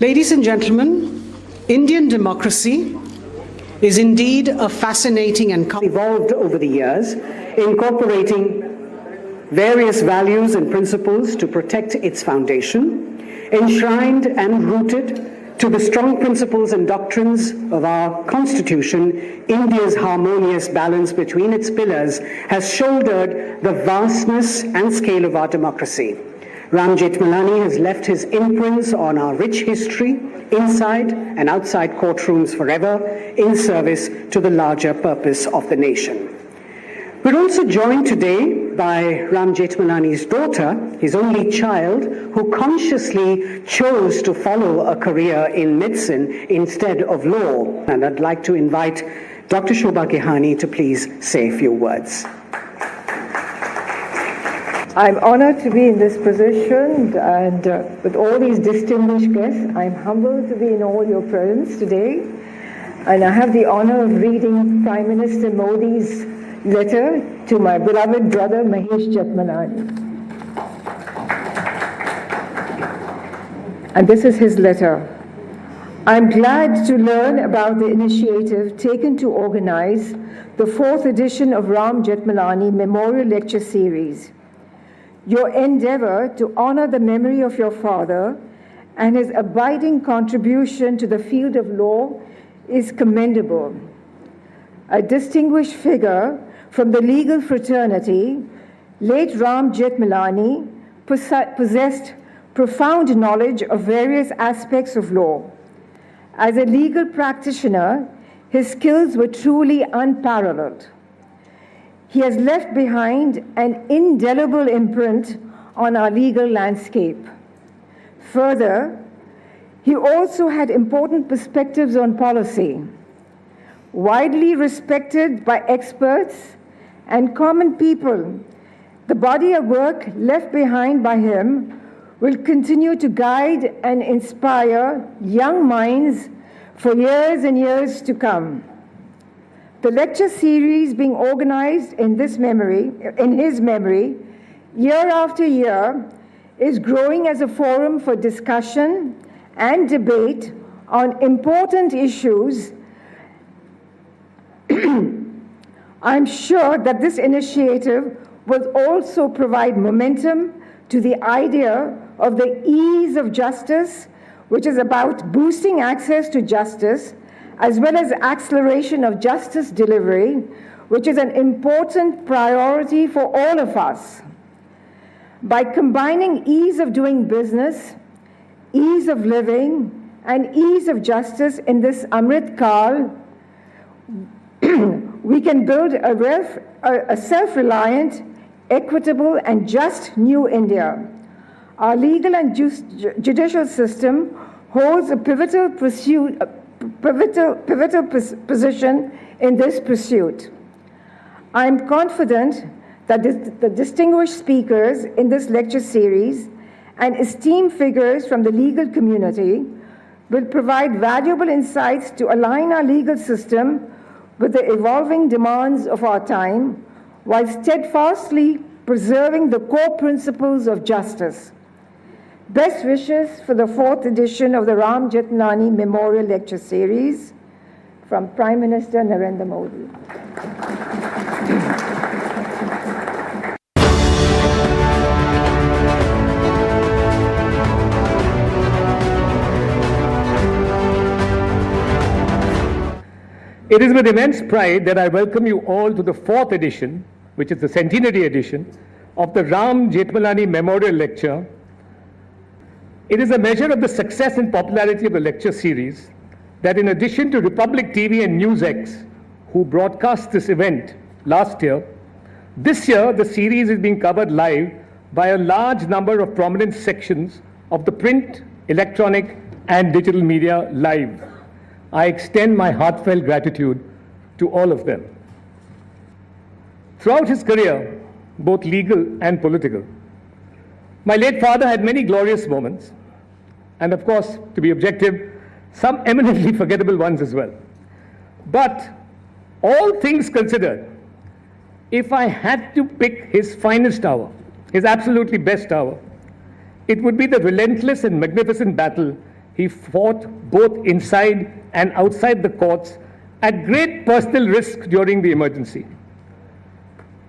Ladies and gentlemen, Indian democracy is indeed a fascinating and evolved over the years, incorporating various values and principles to protect its foundation, enshrined and rooted to the strong principles and doctrines of our Constitution. India's harmonious balance between its pillars has shouldered the vastness and scale of our democracy. Ram Jethmalani has left his imprints on our rich history, inside and outside courtrooms forever, in service to the larger purpose of the nation. We're also joined today by Ram Jethmalani's daughter, his only child, who consciously chose to follow a career in medicine instead of law. And I'd like to invite Dr. Shobha Gehani to please say a few words. I'm honored to be in this position, and with all these distinguished guests, I'm humbled to be in all your presence today. And I have the honor of reading Prime Minister Modi's letter to my beloved brother Mahesh Jethmalani. And this is his letter. I'm glad to learn about the initiative taken to organize the 4th edition of Ram Jethmalani Memorial Lecture Series. Your endeavor to honor the memory of your father and his abiding contribution to the field of law is commendable. A distinguished figure from the legal fraternity, late Ram Jethmalani possessed profound knowledge of various aspects of law. As a legal practitioner, his skills were truly unparalleled. He has left behind an indelible imprint on our legal landscape. Further, he also had important perspectives on policy. Widely respected by experts and common people, the body of work left behind by him will continue to guide and inspire young minds for years and years to come. The lecture series being organized in his memory, year after year, is growing as a forum for discussion and debate on important issues. I'm sure that this initiative will also provide momentum to the idea of the ease of justice, which is about boosting access to justice, as well as acceleration of justice delivery, which is an important priority for all of us. By combining ease of doing business, ease of living, and ease of justice in this Amrit Kal, we can build a self-reliant, equitable, and just new India. Our legal and judicial system holds a pivotal position in this pursuit. I am confident that the distinguished speakers in this lecture series and esteemed figures from the legal community will provide valuable insights to align our legal system with the evolving demands of our time, while steadfastly preserving the core principles of justice. Best wishes for the 4th edition of the Ram Jethmalani Memorial Lecture Series from Prime Minister Narendra Modi. It is with immense pride that I welcome you all to the 4th edition, which is the centenary edition, of the Ram Jethmalani Memorial Lecture. It is a measure of the success and popularity of the lecture series that in addition to Republic TV and NewsX, who broadcast this event last year, this year the series is being covered live by a large number of prominent sections of the print, electronic, and digital media live. I extend my heartfelt gratitude to all of them. Throughout his career, both legal and political, my late father had many glorious moments, and of course, to be objective, some eminently forgettable ones as well. But all things considered, if I had to pick his finest hour, his absolutely best hour, it would be the relentless and magnificent battle he fought both inside and outside the courts at great personal risk during the emergency.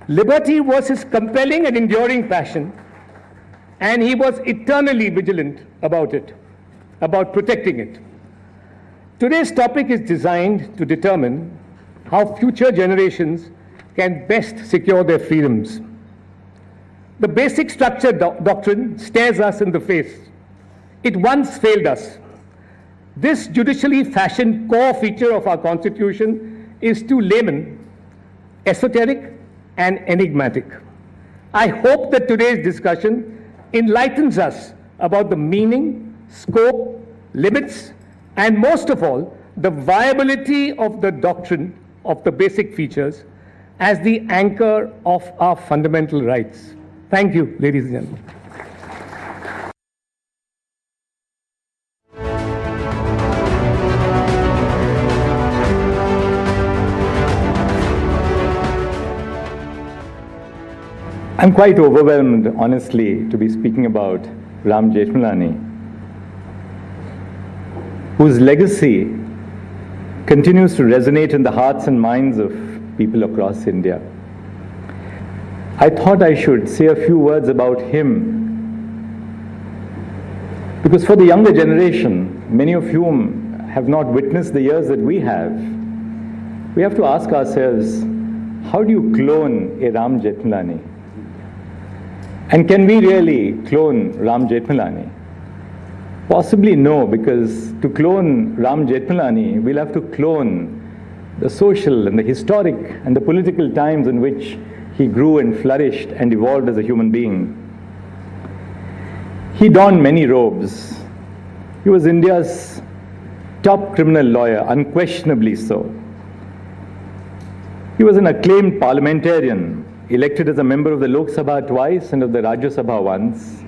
Liberty was his compelling and enduring passion, and he was eternally vigilant about it, about protecting it. Today's topic is designed to determine how future generations can best secure their freedoms. The basic structure doctrine stares us in the face. It once failed us. This judicially fashioned core feature of our Constitution is to laymen, esoteric and enigmatic. I hope that today's discussion enlightens us about the meaning, scope, limits, and most of all, the viability of the doctrine of the basic features as the anchor of our fundamental rights. Thank you, ladies and gentlemen. I'm quite overwhelmed, honestly, to be speaking about Ram Jethmalani, whose legacy continues to resonate in the hearts and minds of people across India. I thought I should say a few words about him, because for the younger generation, many of whom have not witnessed the years that we have to ask ourselves, how do you clone a Ram Jethmalani? And can we really clone Ram Jethmalani? Possibly no, because to clone Ram Jethmalani, we'll have to clone the social and the historic and the political times in which he grew and flourished and evolved as a human being. He donned many robes. He was India's top criminal lawyer, unquestionably so. He was an acclaimed parliamentarian, elected as a member of the Lok Sabha twice and of the Rajya Sabha once.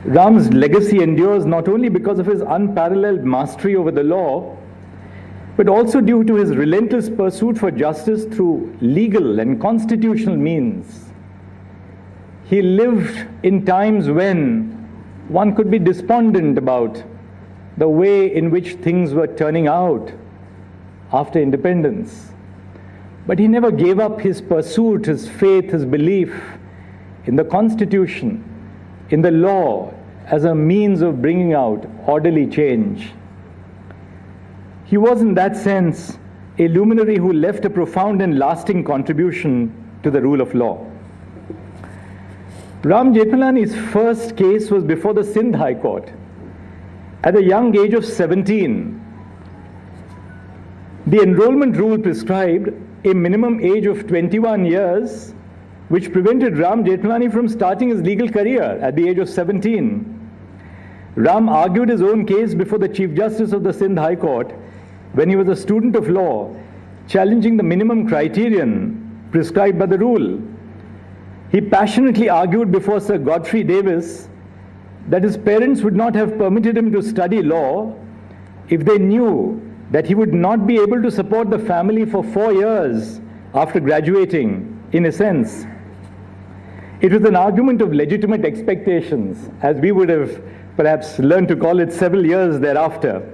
Ram's legacy endures not only because of his unparalleled mastery over the law, but also due to his relentless pursuit for justice through legal and constitutional means. He lived in times when one could be despondent about the way in which things were turning out after independence. But he never gave up his pursuit, his faith, his belief in the Constitution, in the law, as a means of bringing out orderly change. He was, in that sense, a luminary who left a profound and lasting contribution to the rule of law. Ram Jethmalani's first case was before the Sindh High Court. At a young age of 17, the enrollment rule prescribed a minimum age of 21 years, which prevented Ram Jethmalani from starting his legal career at the age of 17. Ram argued his own case before the Chief Justice of the Sindh High Court when he was a student of law, challenging the minimum criterion prescribed by the rule. He passionately argued before Sir Godfrey Davis that his parents would not have permitted him to study law if they knew that he would not be able to support the family for 4 years after graduating, in a sense. It was an argument of legitimate expectations, as we would have perhaps learned to call it several years thereafter.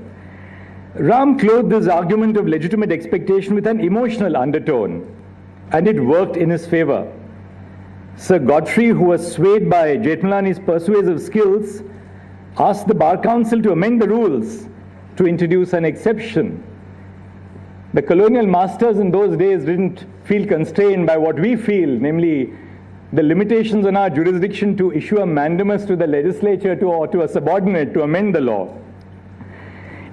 Ram clothed this argument of legitimate expectation with an emotional undertone, and it worked in his favor. Sir Godfrey, who was swayed by Jethmalani's persuasive skills, asked the Bar Council to amend the rules to introduce an exception. The colonial masters in those days didn't feel constrained by what we feel, namely the limitations on our jurisdiction to issue a mandamus to the legislature or to a subordinate to amend the law.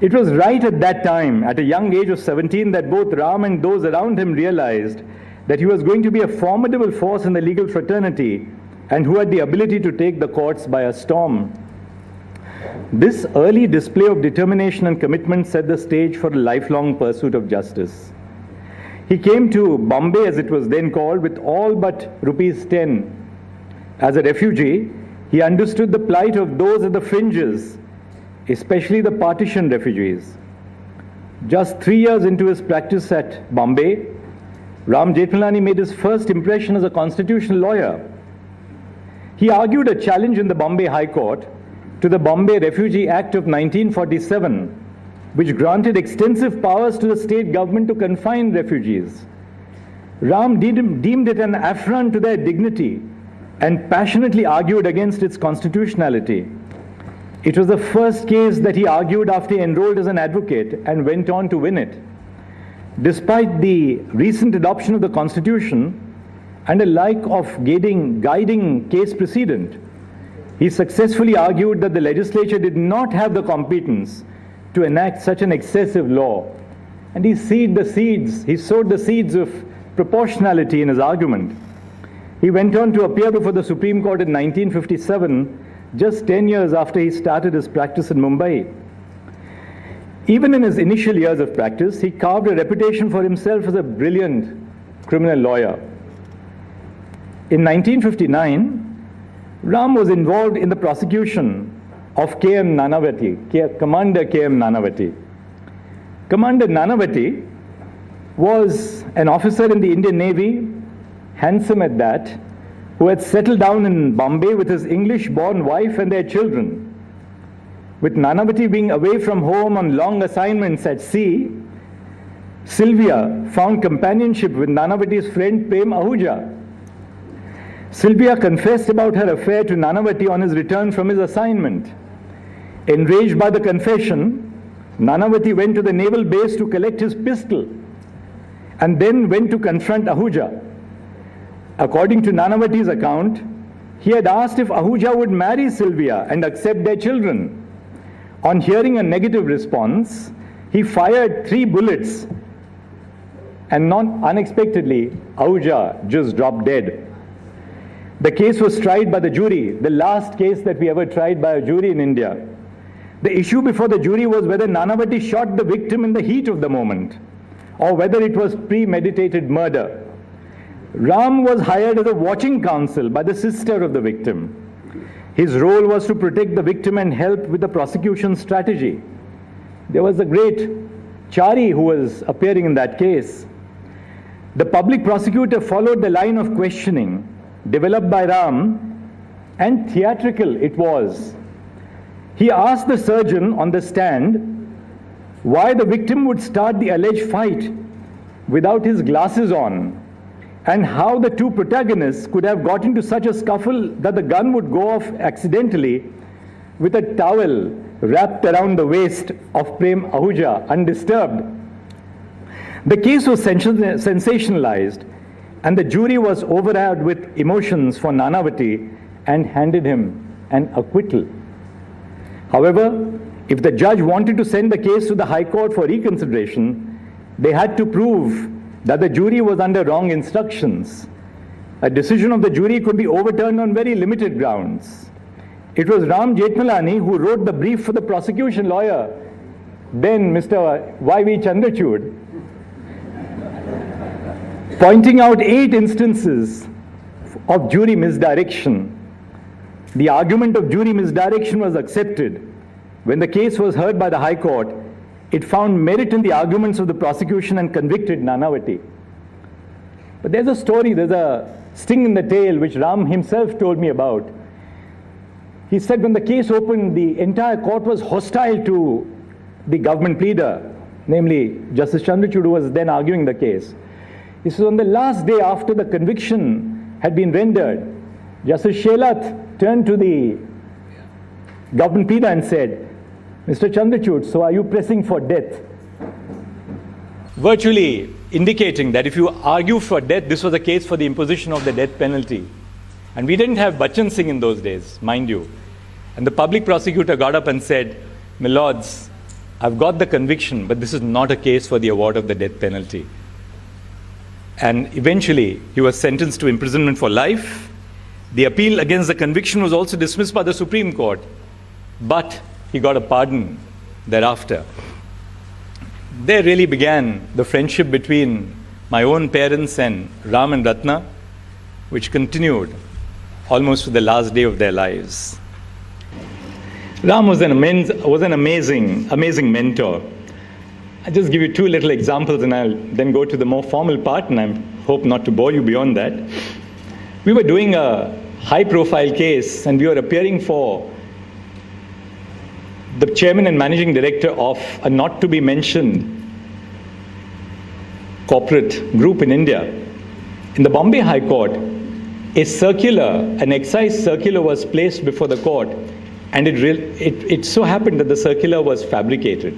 It was right at that time, at a young age of 17, that both Ram and those around him realized that he was going to be a formidable force in the legal fraternity and who had the ability to take the courts by a storm. This early display of determination and commitment set the stage for a lifelong pursuit of justice. He came to Bombay, as it was then called, with all but ₹10. As a refugee, he understood the plight of those at the fringes, especially the partition refugees. Just 3 years into his practice at Bombay, Ram Jethmalani made his first impression as a constitutional lawyer. He argued a challenge in the Bombay High Court to the Bombay Refugee Act of 1947, which granted extensive powers to the state government to confine refugees. Ram deemed it an affront to their dignity and passionately argued against its constitutionality. It was the first case that he argued after he enrolled as an advocate and went on to win it. Despite the recent adoption of the Constitution and a lack of guiding case precedent, he successfully argued that the legislature did not have the competence to enact such an excessive law. And he sowed the seeds of proportionality in his argument. He went on to appear before the Supreme Court in 1957, just 10 years after he started his practice in Mumbai. Even in his initial years of practice, he carved a reputation for himself as a brilliant criminal lawyer. In 1959, Ram was involved in the prosecution of K.M. Nanavati, Commander K.M. Nanavati. Commander Nanavati was an officer in the Indian Navy, handsome at that, who had settled down in Bombay with his English-born wife and their children. With Nanavati being away from home on long assignments at sea, Sylvia found companionship with Nanavati's friend Prem Ahuja. Sylvia confessed about her affair to Nanavati on his return from his assignment. Enraged by the confession, Nanavati went to the naval base to collect his pistol and then went to confront Ahuja. According to Nanavati's account, he had asked if Ahuja would marry Sylvia and accept their children. On hearing a negative response, he fired 3 bullets and unexpectedly, Ahuja just dropped dead. The case was tried by the jury, the last case that we ever tried by a jury in India. The issue before the jury was whether Nanavati shot the victim in the heat of the moment or whether it was premeditated murder. Ram was hired as a watching counsel by the sister of the victim. His role was to protect the victim and help with the prosecution strategy. There was the great Chari who was appearing in that case. The public prosecutor followed the line of questioning developed by Ram, and theatrical it was. He asked the surgeon on the stand why the victim would start the alleged fight without his glasses on, and how the 2 protagonists could have got into such a scuffle that the gun would go off accidentally with a towel wrapped around the waist of Prem Ahuja undisturbed. The case was sensationalized, and the jury was overawed with emotions for Nanavati and handed him an acquittal. However, if the judge wanted to send the case to the High Court for reconsideration, they had to prove that the jury was under wrong instructions. A decision of the jury could be overturned on very limited grounds. It was Ram Jethmalani who wrote the brief for the prosecution lawyer, then Mr. Y.V. Chandrachud, pointing out 8 instances of jury misdirection. The argument of jury misdirection was accepted. When the case was heard by the High Court, it found merit in the arguments of the prosecution and convicted Nanavati. But there's a story, there's a sting in the tail which Ram himself told me about. He said when the case opened, the entire court was hostile to the government pleader, namely Justice Chandrachud, who was then arguing the case. He said on the last day after the conviction had been rendered, Justice Shelat turned to the government pleader and said, Mr. Chandrachud, so are you pressing for death? Virtually indicating that if you argue for death, this was a case for the imposition of the death penalty. And we didn't have Bachchan Singh in those days, mind you. And the public prosecutor got up and said, my lords, I've got the conviction, but this is not a case for the award of the death penalty. And eventually, he was sentenced to imprisonment for life. The appeal against the conviction was also dismissed by the Supreme Court, but he got a pardon thereafter. There really began the friendship between my own parents and Ram and Ratna, which continued almost to the last day of their lives. Ram was an amazing mentor. I'll just give you 2 little examples and I'll then go to the more formal part, and I hope not to bore you beyond that. We were doing a high-profile case and we were appearing for the chairman and managing director of a not-to-be-mentioned corporate group in India. In the Bombay High Court, an excise circular was placed before the court, and it so happened that the circular was fabricated.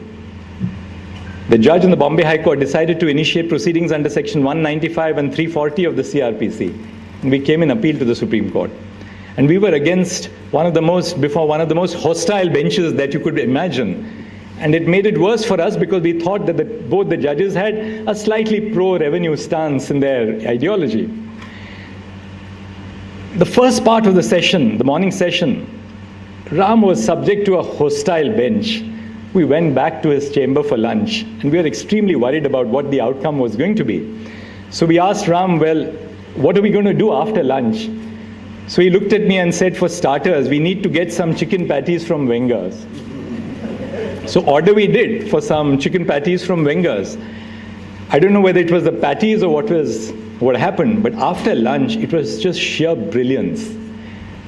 The judge in the Bombay High Court decided to initiate proceedings under Section 195 and 340 of the CRPC, and we came in appeal to the Supreme Court. And we were against one of the most hostile benches that you could imagine. And it made it worse for us because we thought that both the judges had a slightly pro-revenue stance in their ideology. The first part of the session, the morning session, Ram was subject to a hostile bench. We went back to his chamber for lunch, and we were extremely worried about what the outcome was going to be. So we asked Ram, well, what are we going to do after lunch? So he looked at me and said, for starters, we need to get some chicken patties from Wenger's. So order we did for some chicken patties from Wenger's. I don't know whether it was the patties or what happened, but after lunch, it was just sheer brilliance.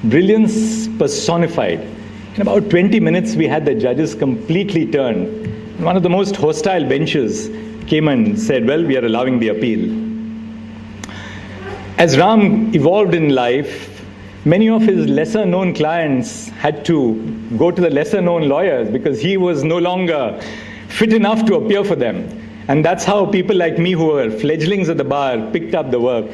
Brilliance personified. In about 20 minutes, we had the judges completely turned. One of the most hostile benches came and said, well, we are allowing the appeal. As Ram evolved in life, many of his lesser-known clients had to go to the lesser-known lawyers because he was no longer fit enough to appear for them. And that's how people like me who were fledglings at the bar picked up the work.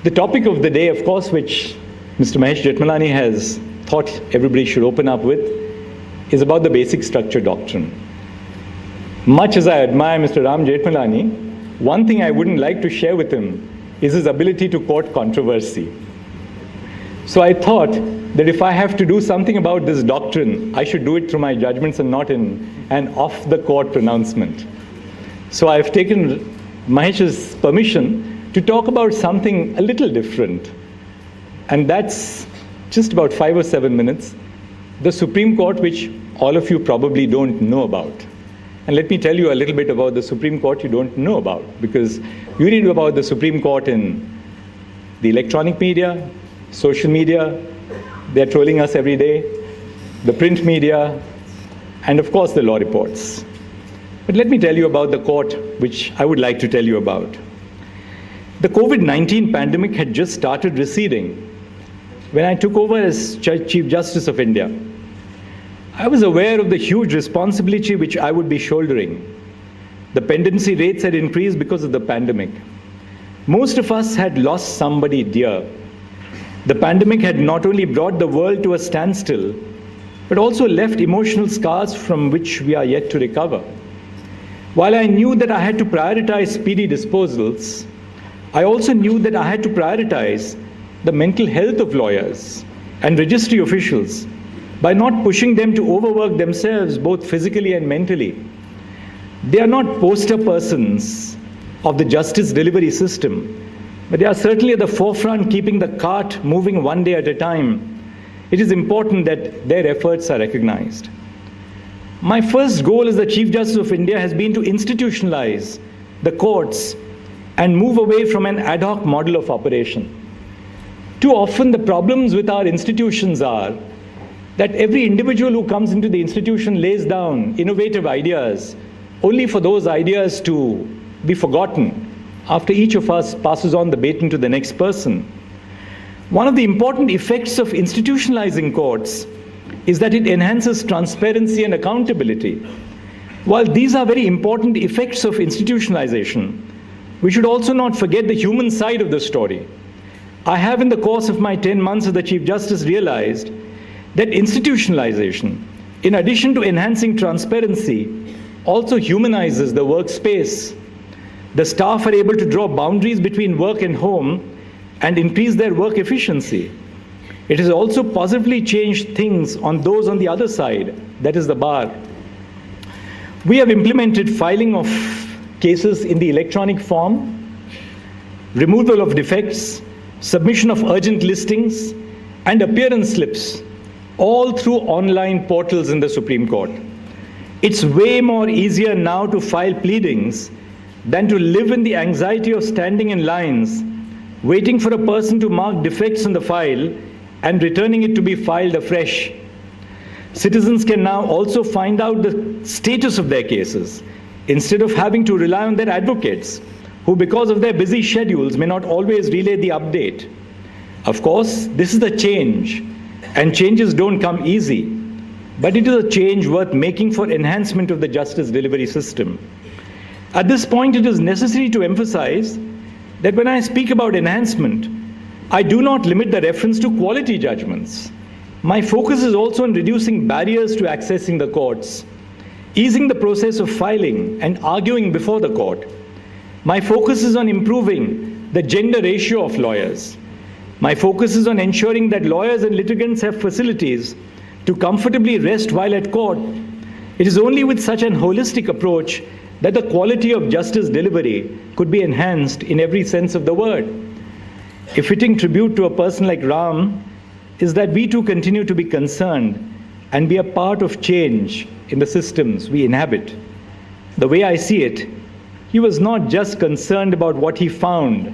The topic of the day, of course, which Mr. Mahesh Jethmalani has thought everybody should open up with, is about the basic structure doctrine. Much as I admire Mr. Ram Jethmalani, one thing I wouldn't like to share with him is his ability to court controversy. So I thought that if I have to do something about this doctrine, I should do it through my judgments and not in an off-the-court pronouncement. So I've taken Mahesh's permission to talk about something a little different. And that's just about 5 or 7 minutes. The Supreme Court, which all of you probably don't know about. And let me tell you a little bit about the Supreme Court you don't know about, because you read about the Supreme Court in the electronic media, social media, they're trolling us every day, the print media, and of course the law reports. But let me tell you about the court which I would like to tell you about. The COVID-19 pandemic had just started receding when I took over as Chief Justice of India. I was aware of the huge responsibility which I would be shouldering. The pendency rates had increased because of the pandemic. Most of us had lost somebody dear. The pandemic had not only brought the world to a standstill, but also left emotional scars from which we are yet to recover. While I knew that I had to prioritize speedy disposals, I also knew that I had to prioritize the mental health of lawyers and registry officials by not pushing them to overwork themselves both physically and mentally. They are not poster persons of the justice delivery system, but they are certainly at the forefront, keeping the cart moving one day at a time. It is important that their efforts are recognized. My first goal as the Chief Justice of India has been to institutionalize the courts and move away from an ad hoc model of operation. Too often the problems with our institutions are that every individual who comes into the institution lays down innovative ideas, only for those ideas to be forgotten after each of us passes on the baton to the next person. One of the important effects of institutionalizing courts is that it enhances transparency and accountability. While these are very important effects of institutionalization, we should also not forget the human side of the story. I have, in the course of my 10 months as the Chief Justice, realized that institutionalization, in addition to enhancing transparency, also humanizes the workspace. The staff are able to draw boundaries between work and home and increase their work efficiency. It has also positively changed things on those on the other side, that is the bar. We have implemented filing of cases in the electronic form, removal of defects, submission of urgent listings, and appearance slips, all through online portals in the Supreme Court. It's way more easier now to file pleadings than to live in the anxiety of standing in lines, waiting for a person to mark defects in the file and returning it to be filed afresh. Citizens can now also find out the status of their cases instead of having to rely on their advocates, who because of their busy schedules may not always relay the update. Of course, this is a change, and changes don't come easy, but it is a change worth making for enhancement of the justice delivery system. At this point, it is necessary to emphasize that when I speak about enhancement, I do not limit the reference to quality judgments. My focus is also on reducing barriers to accessing the courts, easing the process of filing and arguing before the court. My focus is on improving the gender ratio of lawyers. My focus is on ensuring that lawyers and litigants have facilities to comfortably rest while at court. It is only with such an holistic approach that the quality of justice delivery could be enhanced in every sense of the word. A fitting tribute to a person like Ram is that we too continue to be concerned and be a part of change in the systems we inhabit. The way I see it, he was not just concerned about what he found,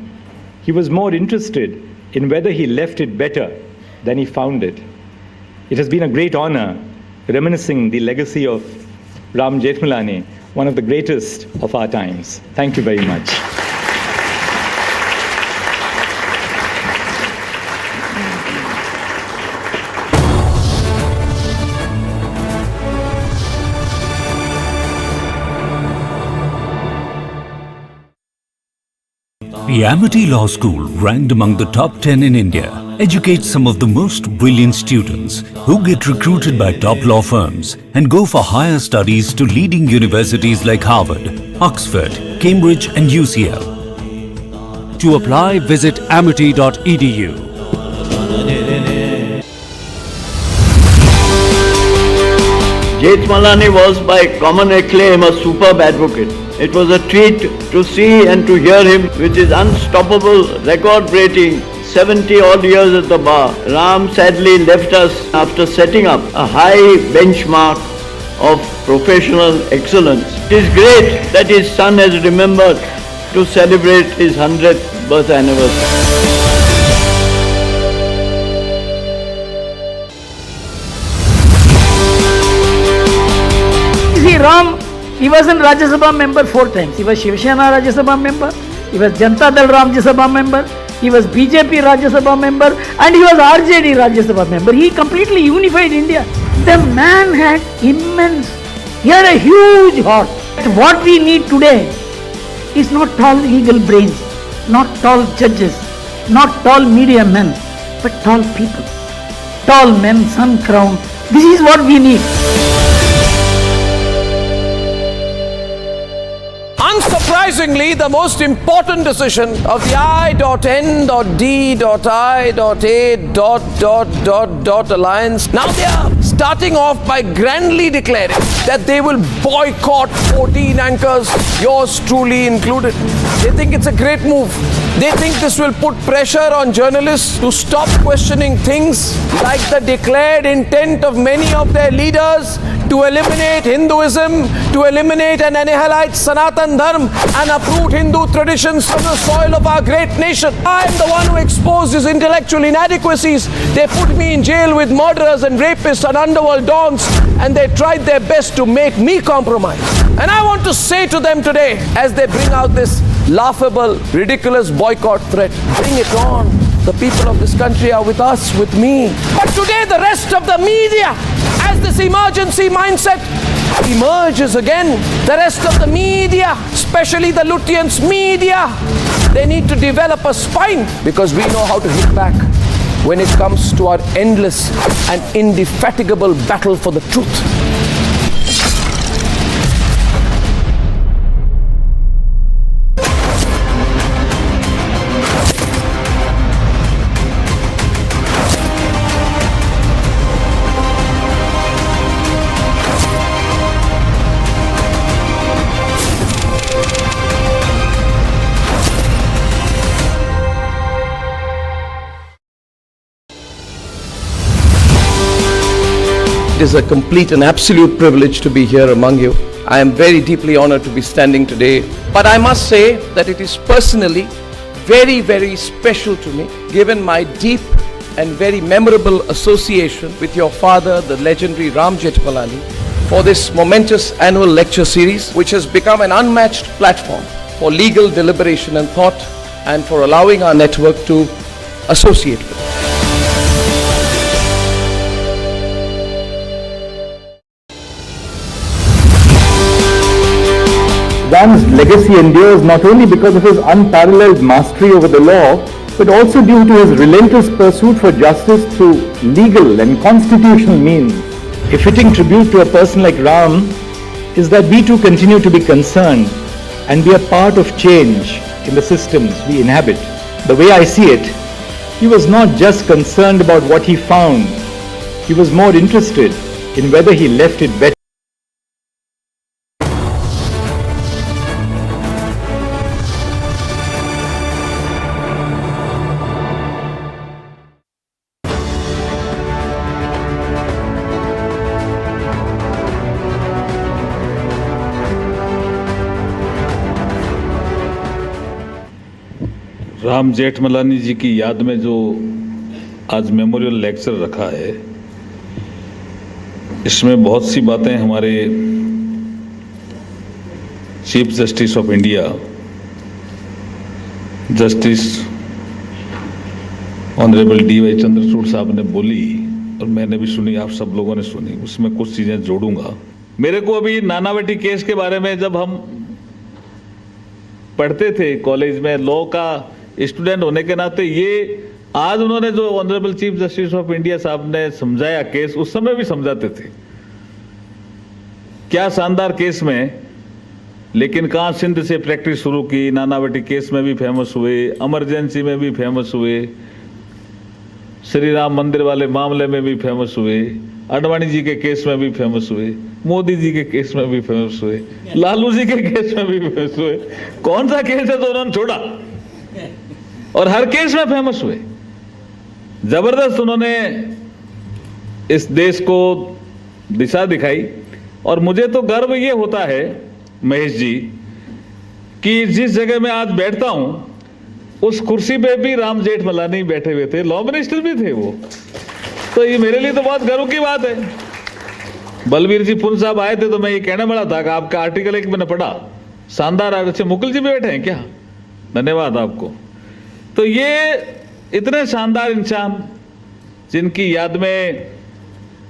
he was more interested in whether he left it better than he found it. It has been a great honor reminiscing the legacy of Ram Jethmalani, one of the greatest of our times. Thank you very much. The Amity Law School, ranked among the top 10 in India, educates some of the most brilliant students who get recruited by top law firms and go for higher studies to leading universities like Harvard, Oxford, Cambridge and UCL. To apply, visit amity.edu. Jethmalani was by common acclaim a superb advocate. It was a treat to see and to hear him with his unstoppable, record-breaking 70-odd years at the bar. Ram sadly left us after setting up a high benchmark of professional excellence. It is great that his son has remembered to celebrate his 100th birth anniversary. See, Ram, he was in Rajya Sabha member 4 times. He was Shiv Sena Rajya Sabha member, he was Janata Dal Rajya Sabha member, he was BJP Rajya Sabha member, and he was RJD Rajya Sabha member. He completely unified India. The man had immense, he had a huge heart. What we need today is not tall legal brains, not tall judges, not tall media men, but tall people. Tall men, sun crowned. This is what we need. Unsurprisingly, the most important decision of the I.N.D.I.A. alliance, now they are starting off by grandly declaring that they will boycott 14 anchors, yours truly included. They think it's a great move. They think this will put pressure on journalists to stop questioning things like the declared intent of many of their leaders to eliminate Hinduism, to eliminate and annihilate Sanatan Dharma and uproot Hindu traditions from the soil of our great nation. I am the one who exposed these intellectual inadequacies. They put me in jail with murderers and rapists and underworld dons, and they tried their best to make me compromise. And I want to say to them today, as they bring out this laughable, ridiculous boycott threat, bring it on. The people of this country are with us, with me. But today the rest of the media, as this emergency mindset emerges again, the rest of the media, especially the Lutyens media, they need to develop a spine, because we know how to hit back when it comes to our endless and indefatigable battle for the truth. It is a complete and absolute privilege to be here among you. I am very deeply honored to be standing today. But I must say that it is personally very, very special to me, given my deep and very memorable association with your father, the legendary Ram Jethmalani, for this momentous annual lecture series, which has become an unmatched platform for legal deliberation and thought, and for allowing our network to associate with. Ram's legacy endures not only because of his unparalleled mastery over the law, but also due to his relentless pursuit for justice through legal and constitutional means. A fitting tribute to a person like Ram is that we too continue to be concerned and be a part of change in the systems we inhabit. The way I see it, he was not just concerned about what he found, he was more interested in whether he left it better. Ram Jethmalani जी की याद में जो आज memorial lecture रखा है, इसमें बहुत सी बातें हमारे chief justice of India justice honourable DY Chandrachud साहब ने बोली और मैंने भी सुनी, आप सब लोगों ने सुनी। उसमें कुछ चीजें जोड़ूंगा। मेरे को अभी नानावटी केस के बारे में जब हम पढ़ते थे कॉलेज में, लॉ का स्टूडेंट होने के नाते, ये आज उन्होंने जो honourable chief justice of India साहब ने समझाया केस, उस समय भी समझाते थे। क्या शानदार केस में, लेकिन कहाँ सिंध से प्रैक्टिस शुरू की, नानावटी केस में भी फेमस हुए, इमरजेंसी में भी फेमस हुए, श्री राम मंदिर वाले मामले में भी फेमस हुए, आडवाणी जी के केस में भी फेमस हुए, मोदी जी के केस में भी फेमस हुए, लालू जी के केस में भी फेमस हुए। कौन सा केस है तो उन्होंने छोड़ा, और हर केस में फेमस हुए। जबरदस्त उन्होंने इस देश को दिशा दिखाई। और मुझे तो गर्व ये होता है महेश जी कि जिस जगह मैं आज बैठता हूं उस कुर्सी पे भी राम जेठमलानी बैठे हुए थे, लॉ मिनिस्टर भी थे वो। तो ये मेरे लिए तो बहुत गर्व की बात है। बलबीर जी पुन साहब आए थे तो मैं ये कहने वाला था कि आपका आर्टिकल एक मैंने पढ़ा, शानदार। अच्छे मुकुल जी भी बैठे हैं क्या? धन्यवाद आपको। तो ये इतने शानदार इंसान जिनकी याद में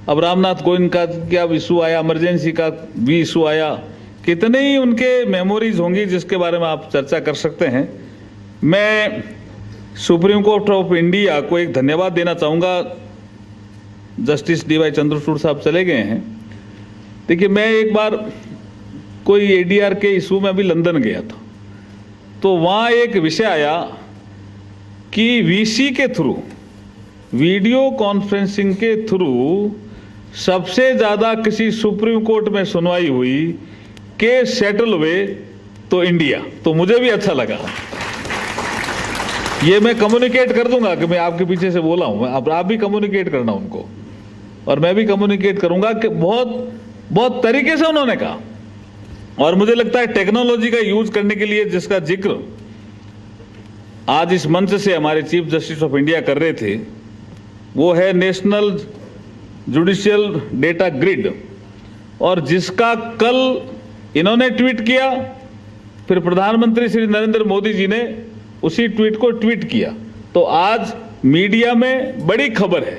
अब रामनाथ गोविंद का क्या इशू आया, इमरजेंसी का भी इशू आया, कितने ही उनके मेमोरीज होंगी जिसके बारे में आप चर्चा कर सकते हैं। मैं सुप्रीम कोर्ट ऑफ इंडिया को एक धन्यवाद देना चाहूँगा। जस्टिस DY चंद्रचूड़ साहब चले गए हैं। देखिए, मैं एक बार कोई ADR के इशू में अभी लंदन गया था, तो वहाँ एक विषय आया कि VC के थ्रू, वीडियो कॉन्फ्रेंसिंग के थ्रू सबसे ज़्यादा किसी सुप्रीम कोर्ट में सुनवाई हुई, केस सेटल हुए तो इंडिया। तो मुझे भी अच्छा लगा। ये मैं कम्युनिकेट कर दूंगा कि मैं आपके पीछे से बोला हूँ, आप भी कम्युनिकेट करना उनको, और मैं भी कम्युनिकेट करूंगा कि बहुत बहुत तरीके से उन्होंने कहा। और मुझे लगता है टेक्नोलॉजी का यूज करने के लिए जिसका जिक्र आज इस मंच से हमारे चीफ जस्टिस ऑफ इंडिया कर रहे थे, वो है नेशनल जुडिशियल डेटा ग्रिड, और जिसका कल इन्होंने ट्वीट किया, फिर प्रधानमंत्री श्री नरेंद्र मोदी जी ने उसी ट्वीट को ट्वीट किया। तो आज मीडिया में बड़ी खबर है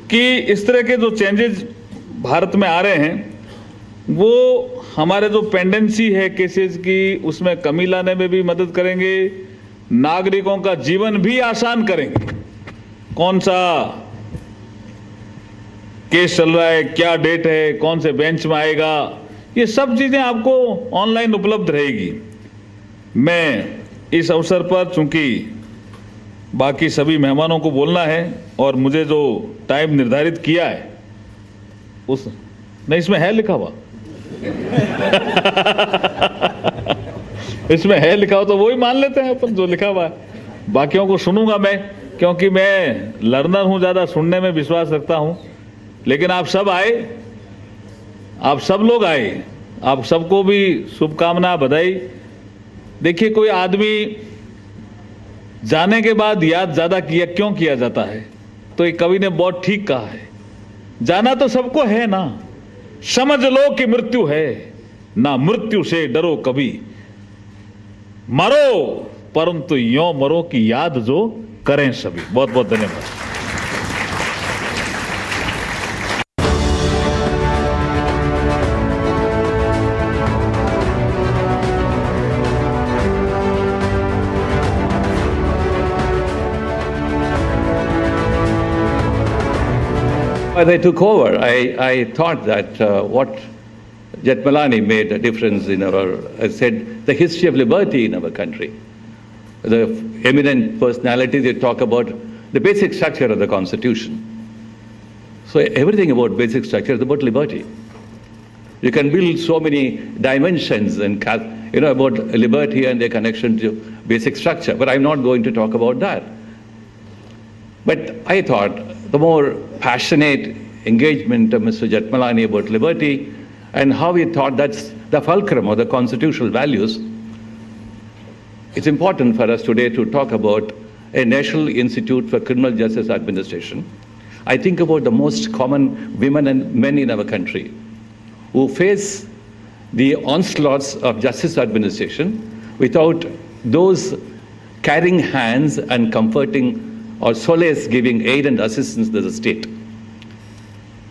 कि इस तरह के जो चेंजेस भारत में आ रहे हैं वो हमारे जो पेंडेंसी है केसेस की, उसमें कमी लाने में भी मदद करेंगे, नागरिकों का जीवन भी आसान करेंगे। कौन सा केस चल रहा है, क्या डेट है, कौन से बेंच में आएगा, ये सब चीजें आपको ऑनलाइन उपलब्ध रहेगी। मैं इस अवसर पर, चूंकि बाकी सभी मेहमानों को बोलना है और मुझे जो टाइम निर्धारित किया है उस नहीं, इसमें है लिखा हुआ इसमें है लिखा हुआ तो वही मान लेते हैं अपन जो लिखा हुआ है। बाकियों को सुनूंगा मैं, क्योंकि मैं लर्नर हूं, ज्यादा सुनने में विश्वास रखता हूं। लेकिन आप सब आए, आप सब लोग आए, आप सबको भी शुभकामना, बधाई। देखिए, कोई आदमी जाने के बाद याद ज्यादा क्यों किया जाता है? तो एक कवि ने बहुत ठीक कहा है, जाना तो सबको है ना, समझ लो कि मृत्यु है ना, मृत्यु से डरो कभी, मरो परंतु यों मरो की याद जो करें सभी। बहुत बहुत धन्यवाद। As I took over, I thought that what Jethmalani made a difference in our, I said, the history of liberty in our country. The eminent personalities, they talk about the basic structure of the Constitution. So everything about basic structure is about liberty. You can build so many dimensions and, about liberty and their connection to basic structure, but I'm not going to talk about that. But I thought the more passionate engagement of Mr. Jethmalani about liberty and how he thought that's the fulcrum of the constitutional values, it's important for us today to talk about a National Institute for Criminal Justice Administration. I think about the most common women and men in our country who face the onslaughts of justice administration without those carrying hands and comforting or solace giving aid and assistance to the state.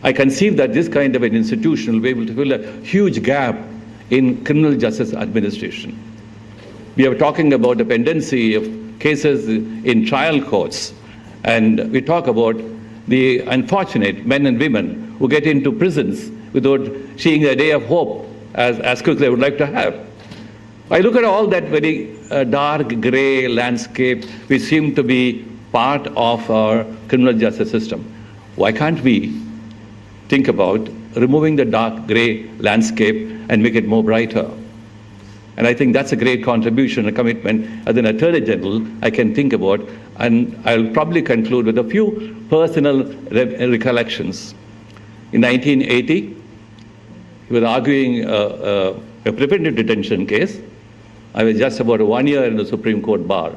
I conceive that this kind of an institution will be able to fill a huge gap in criminal justice administration. We are talking about the pendency of cases in trial courts, and we talk about the unfortunate men and women who get into prisons without seeing a day of hope as quickly as they would like to have. I look at all that very dark grey landscape which seem to be part of our criminal justice system. Why can't we think about removing the dark grey landscape and make it more brighter? And I think that's a great contribution, a commitment. As an Attorney General, I can think about, and I'll probably conclude with a few personal recollections. In 1980, we were arguing a preventive detention case. I was just about 1 year in the Supreme Court bar,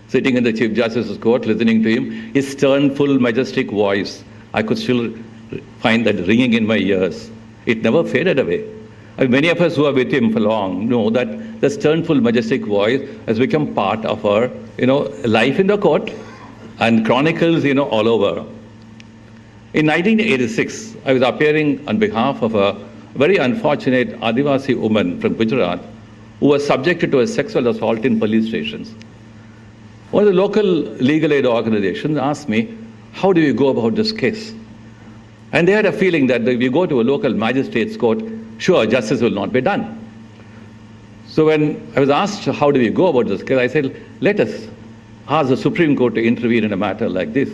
sitting in the Chief Justice's court, listening to him, his stern, full, majestic voice. I could still find that ringing in my ears. It never faded away. Many of us who are with him for long know that the stern, full, majestic voice has become part of our, life in the court and chronicles, all over. In 1986, I was appearing on behalf of a very unfortunate Adivasi woman from Gujarat who was subjected to a sexual assault in police stations. One of the local legal aid organizations asked me, how do you go about this case? And they had a feeling that if you go to a local magistrate's court, sure, justice will not be done. So when I was asked, how do we go about this case, I said, let us ask the Supreme Court to intervene in a matter like this.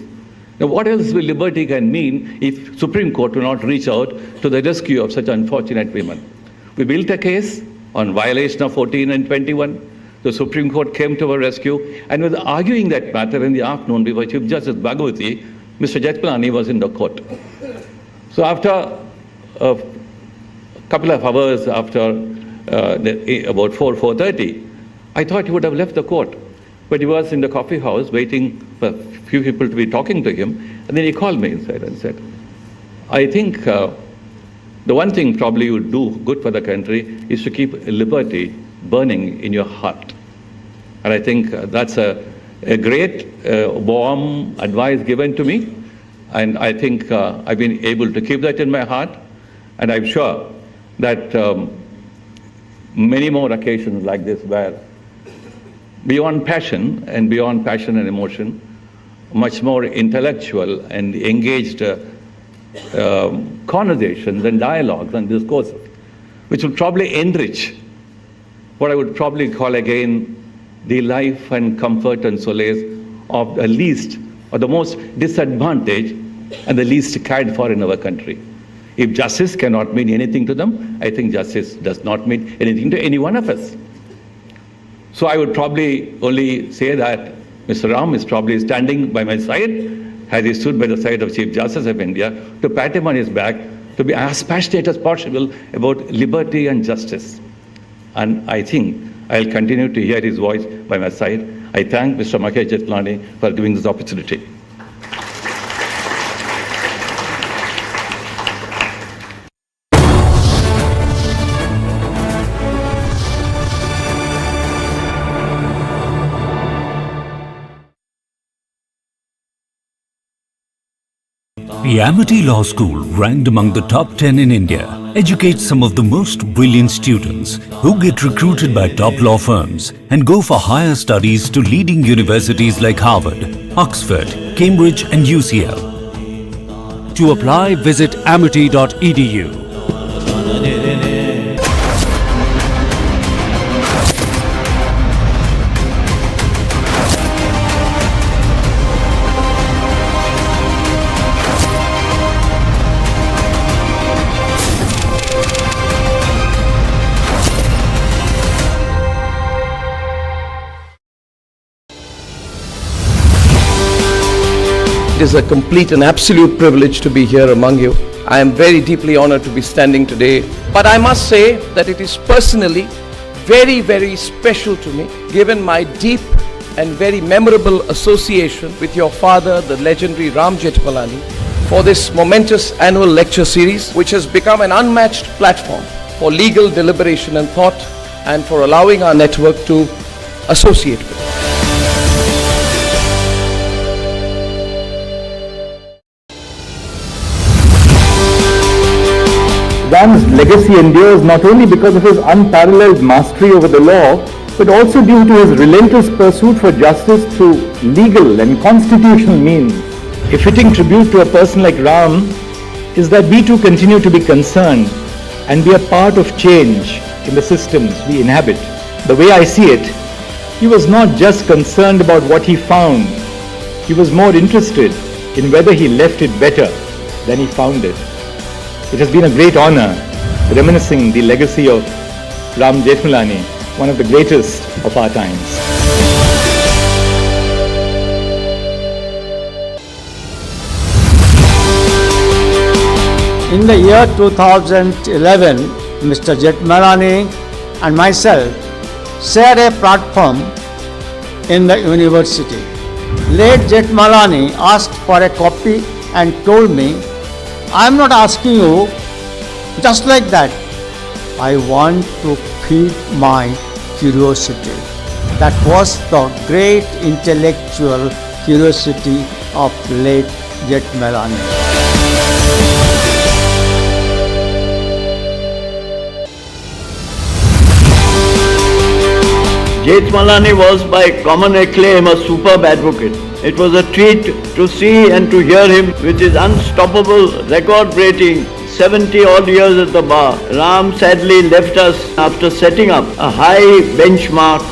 Now, what else will liberty can mean if Supreme Court will not reach out to the rescue of such unfortunate women? We built a case on violation of 14 and 21. The Supreme Court came to our rescue and was arguing that matter in the afternoon before Chief Justice Bhagavati. Mr. Jethmalani was in the court. So after a couple of hours after about 4:30, I thought he would have left the court. But he was in the coffee house waiting for a few people to be talking to him. And then he called me inside and said, I think the one thing probably you would do good for the country is to keep liberty burning in your heart. And I think that's a great, warm advice given to me. And I think I've been able to keep that in my heart. And I'm sure that many more occasions like this where beyond passion and emotion, much more intellectual and engaged conversations and dialogues and discourses, which will probably enrich what I would probably call again the life and comfort and solace of the least or the most disadvantaged and the least cared for in our country. If justice cannot mean anything to them, I think justice does not mean anything to any one of us. So I would probably only say that Mr. Ram is probably standing by my side, as he stood by the side of Chief Justice of India, to pat him on his back, to be as passionate as possible about liberty and justice. And I think I'll continue to hear his voice by my side. I thank Mr. Ram Jethmalani for giving this opportunity. The Amity Law School, ranked among the top 10 in India, educates some of the most brilliant students who get recruited by top law firms and go for higher studies to leading universities like Harvard, Oxford, Cambridge and UCL. To apply, visit amity.edu. It is a complete and absolute privilege to be here among you. I am very deeply honored to be standing today. But I must say that it is personally very, very special to me, given my deep and very memorable association with your father, the legendary Ram Jethmalani, for this momentous annual lecture series, which has become an unmatched platform for legal deliberation and thought, and for allowing our network to associate with. Ram's legacy endures not only because of his unparalleled mastery over the law, but also due to his relentless pursuit for justice through legal and constitutional means. A fitting tribute to a person like Ram is that we too continue to be concerned and be a part of change in the systems we inhabit. The way I see it, he was not just concerned about what he found, he was more interested in whether he left it better than he found it. It has been a great honor reminiscing the legacy of Ram Jethmalani, one of the greatest of our times. In the year 2011, Mr. Jethmalani and myself shared a platform in the university. Late Jethmalani asked for a copy and told me, I am not asking you just like that. I want to feed my curiosity. That was the great intellectual curiosity of late Jethmalani. Jethmalani was by common acclaim a superb advocate. It was a treat to see and to hear him with his unstoppable, record-breaking 70-odd years at the bar. Ram sadly left us after setting up a high benchmark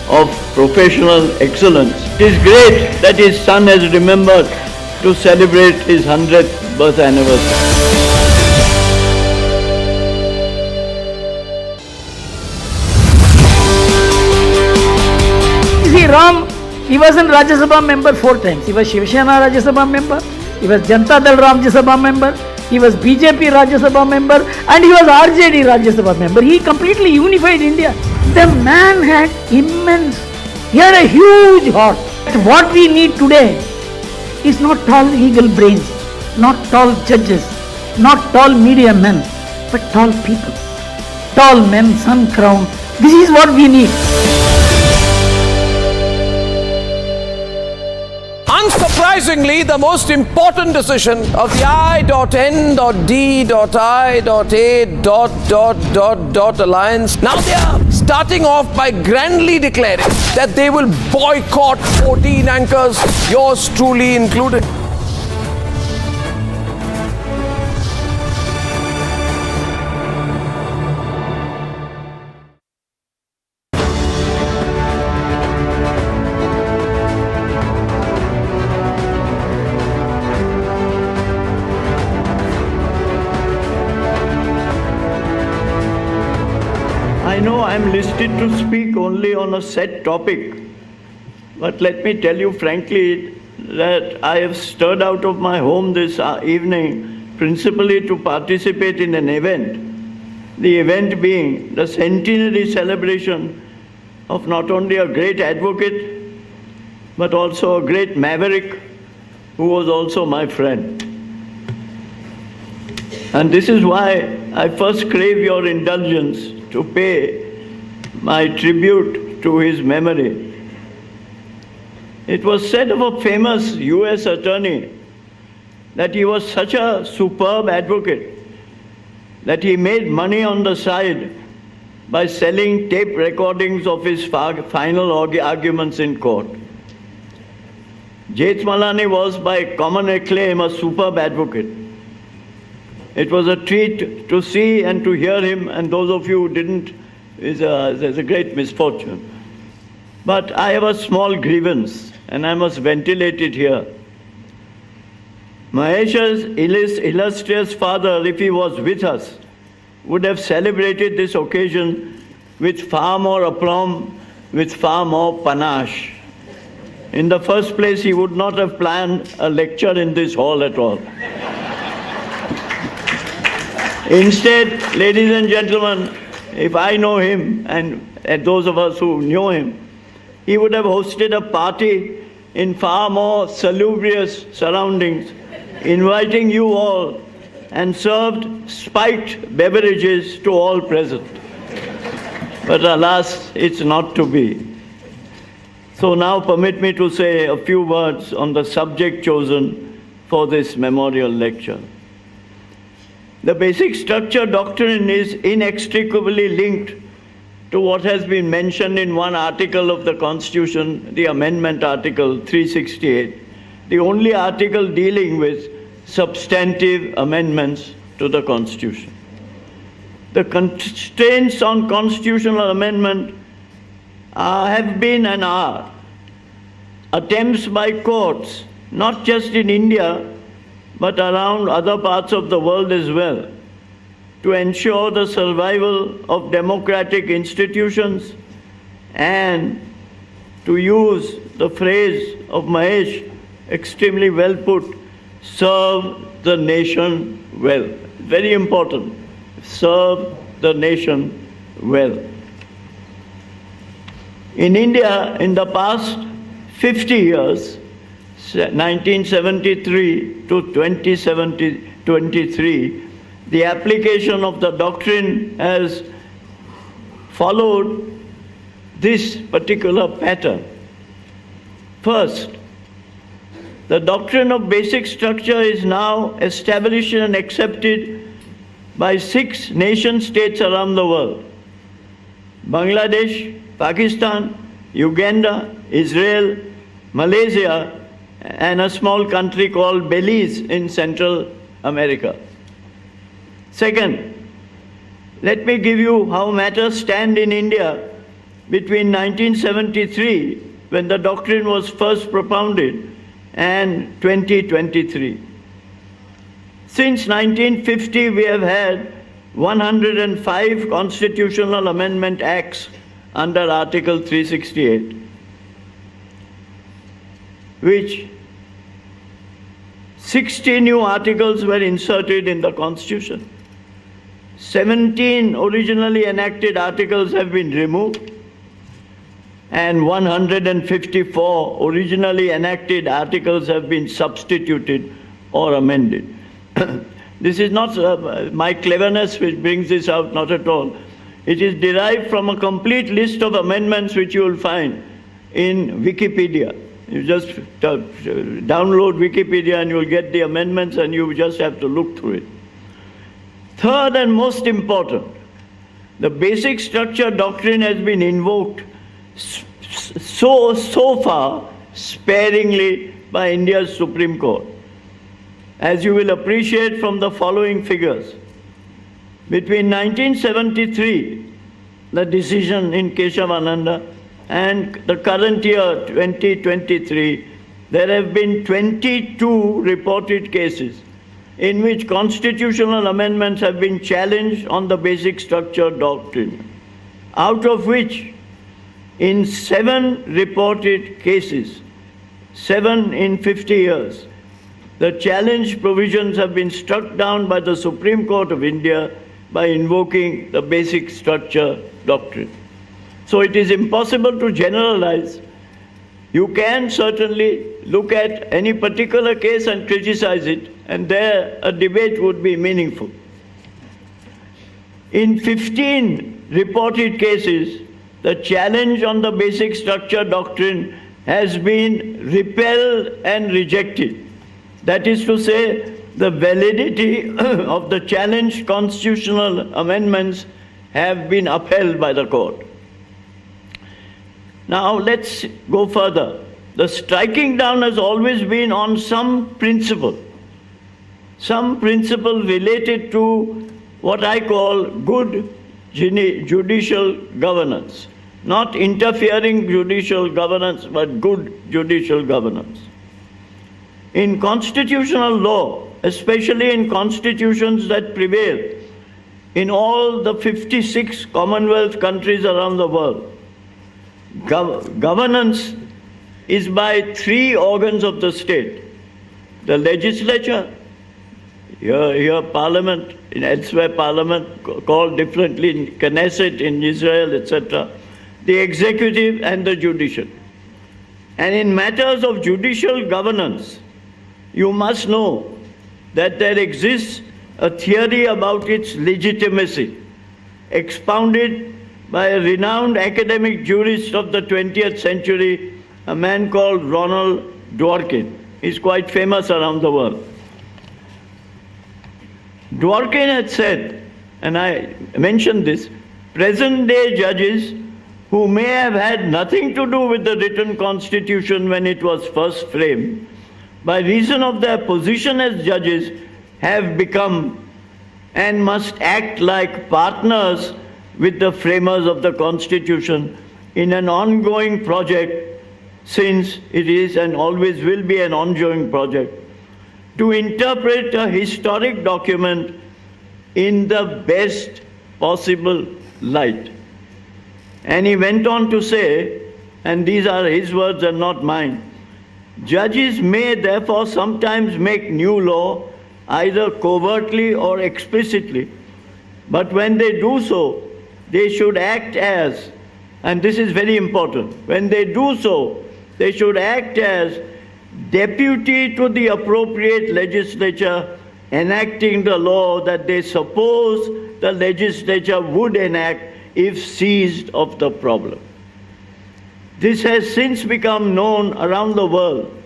of professional excellence. It is great that his son has remembered to celebrate his 100th birth anniversary. See, Ram, he was in Rajya Sabha member 4 times. He was Shiv Sena Rajya Sabha member, he was Janata Dal Rajya Sabha member, he was BJP Rajya Sabha member, and he was RJD Rajya Sabha member. He completely unified India. The man had immense, he had a huge heart. What we need today is not tall legal brains, not tall judges, not tall media men, but tall people. Tall men, sun crowned. This is what we need. Unsurprisingly, the most important decision of the I.N.D.I.A. alliance, now they are starting off by grandly declaring that they will boycott 14 anchors, yours truly included. I know I am listed to speak only on a set topic, but let me tell you frankly that I have stirred out of my home this evening principally to participate in an event, the event being the centenary celebration of not only a great advocate, but also a great maverick who was also my friend. And this is why I first crave your indulgence to pay my tribute to his memory. It was said of a famous US attorney that he was such a superb advocate that he made money on the side by selling tape recordings of his final arguments in court. Jethmalani was, by common acclaim, a superb advocate. It was a treat to see and to hear him, and those of you who didn't, is a great misfortune. But I have a small grievance, and I must ventilate it here. Mahesh's illustrious father, if he was with us, would have celebrated this occasion with far more aplomb, with far more panache. In the first place, he would not have planned a lecture in this hall at all. Instead, ladies and gentlemen, if I know him, and those of us who knew him, he would have hosted a party in far more salubrious surroundings, inviting you all, and served spiked beverages to all present. But alas, it's not to be. So now permit me to say a few words on the subject chosen for this memorial lecture. The basic structure doctrine is inextricably linked to what has been mentioned in one article of the Constitution, the Amendment Article 368, the only article dealing with substantive amendments to the Constitution. The constraints on constitutional amendment have been and are attempts by courts, not just in India, but around other parts of the world as well, to ensure the survival of democratic institutions and, to use the phrase of Mahesh, extremely well put, serve the nation well. Very important. Serve the nation well. In India, in the past 50 years, 1973 to 2023, the application of the doctrine has followed this particular pattern. First, the doctrine of basic structure is now established and accepted by 6 nation-states around the world: Bangladesh, Pakistan, Uganda, Israel, Malaysia, and a small country called Belize in Central America. Second, let me give you how matters stand in India between 1973, when the doctrine was first propounded, and 2023. Since 1950, we have had 105 constitutional amendment acts under Article 368, which 60 new articles were inserted in the Constitution. 17 originally enacted articles have been removed, and 154 originally enacted articles have been substituted or amended. This is not my cleverness which brings this out, not at all. It is derived from a complete list of amendments which you will find in Wikipedia. You just download Wikipedia and you will get the amendments, and you just have to look through it. Third and most important, the basic structure doctrine has been invoked so far sparingly by India's Supreme Court. As you will appreciate from the following figures, between 1973, the decision in Keshavananda, and the current year, 2023, there have been 22 reported cases in which constitutional amendments have been challenged on the basic structure doctrine, out of which, in 7 reported cases, 7 in 50 years, the challenged provisions have been struck down by the Supreme Court of India by invoking the basic structure doctrine. So it is impossible to generalize. You can certainly look at any particular case and criticize it, and there a debate would be meaningful. In 15 reported cases, the challenge on the basic structure doctrine has been repelled and rejected. That is to say, the validity of the challenged constitutional amendments have been upheld by the court. Now let's go further. The striking down has always been on some principle related to what I call good judicial governance. Not interfering judicial governance, but good judicial governance. In constitutional law, especially in constitutions that prevail in all the 56 Commonwealth countries around the world, governance is by three organs of the state: the legislature, here parliament, in elsewhere parliament called differently, Knesset in Israel, etc., the executive and the judicial. And in matters of judicial governance, you must know that there exists a theory about its legitimacy, expounded by a renowned academic jurist of the 20th century, a man called Ronald Dworkin. He's quite famous around the world. Dworkin had said, and I mentioned this, present-day judges who may have had nothing to do with the written constitution when it was first framed, by reason of their position as judges, have become and must act like partners with the framers of the Constitution in an ongoing project, since it is and always will be an ongoing project, to interpret a historic document in the best possible light. And he went on to say, and these are his words and not mine, judges may therefore sometimes make new law, either covertly or explicitly, but when they do so, they should act as, and this is very important, when they do so, they should act as deputy to the appropriate legislature enacting the law that they suppose the legislature would enact if seized of the problem. This has since become known around the world.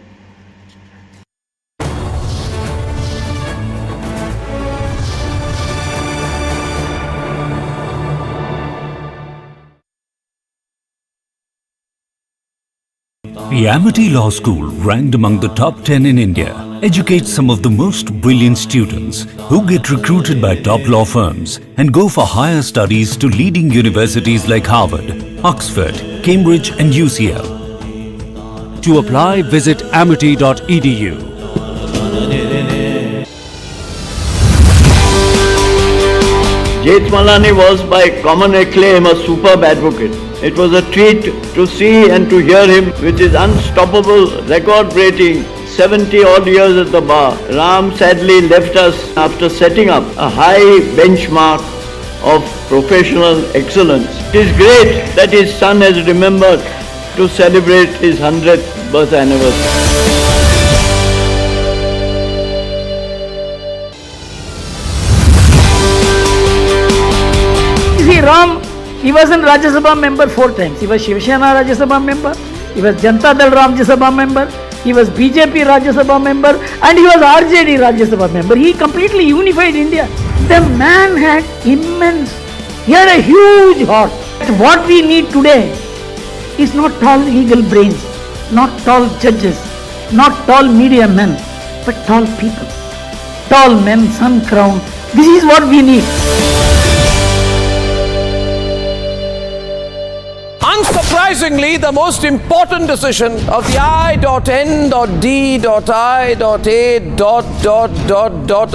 The Amity Law School, ranked among the top 10 in India, educates some of the most brilliant students who get recruited by top law firms and go for higher studies to leading universities like Harvard, Oxford, Cambridge and UCL. To apply, visit amity.edu. Jethmalani was by common acclaim a superb advocate. It was a treat to see and to hear him with his unstoppable, record-breaking 70-odd years at the bar. Ram sadly left us after setting up a high benchmark of professional excellence. It is great that his son has remembered to celebrate his 100th birth anniversary. See, Ram, he was in Rajya Sabha member 4 times. He was Shiv Sena Rajya Sabha member, he was Janata Dal Rajya Sabha member, he was BJP Rajya Sabha member, and he was RJD Rajya Sabha member. He completely unified India. The man had immense, he had a huge heart. What we need today is not tall legal brains, not tall judges, not tall media men, but tall people. Tall men, sun crowned. This is what we need. Unsurprisingly, the most important decision of the I.N.D.I.A.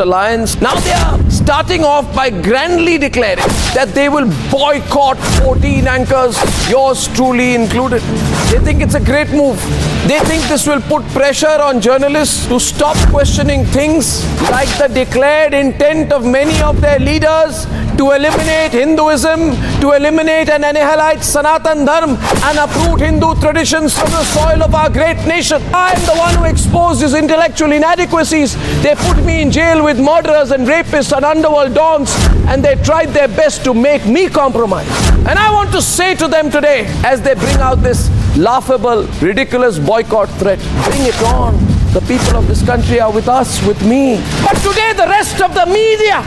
alliance, now they are starting off by grandly declaring that they will boycott 14 anchors, yours truly included. They think it's a great move. They think this will put pressure on journalists to stop questioning things like the declared intent of many of their leaders to eliminate Hinduism, to eliminate and annihilate Sanatan Dharma and uproot Hindu traditions from the soil of our great nation. I am the one who exposed his intellectual inadequacies. They put me in jail with murderers and rapists and underworld dons, and they tried their best to make me compromise. And I want to say to them today, as they bring out this laughable, ridiculous boycott threat, bring it on. The people of this country are with us, with me. But today the rest of the media,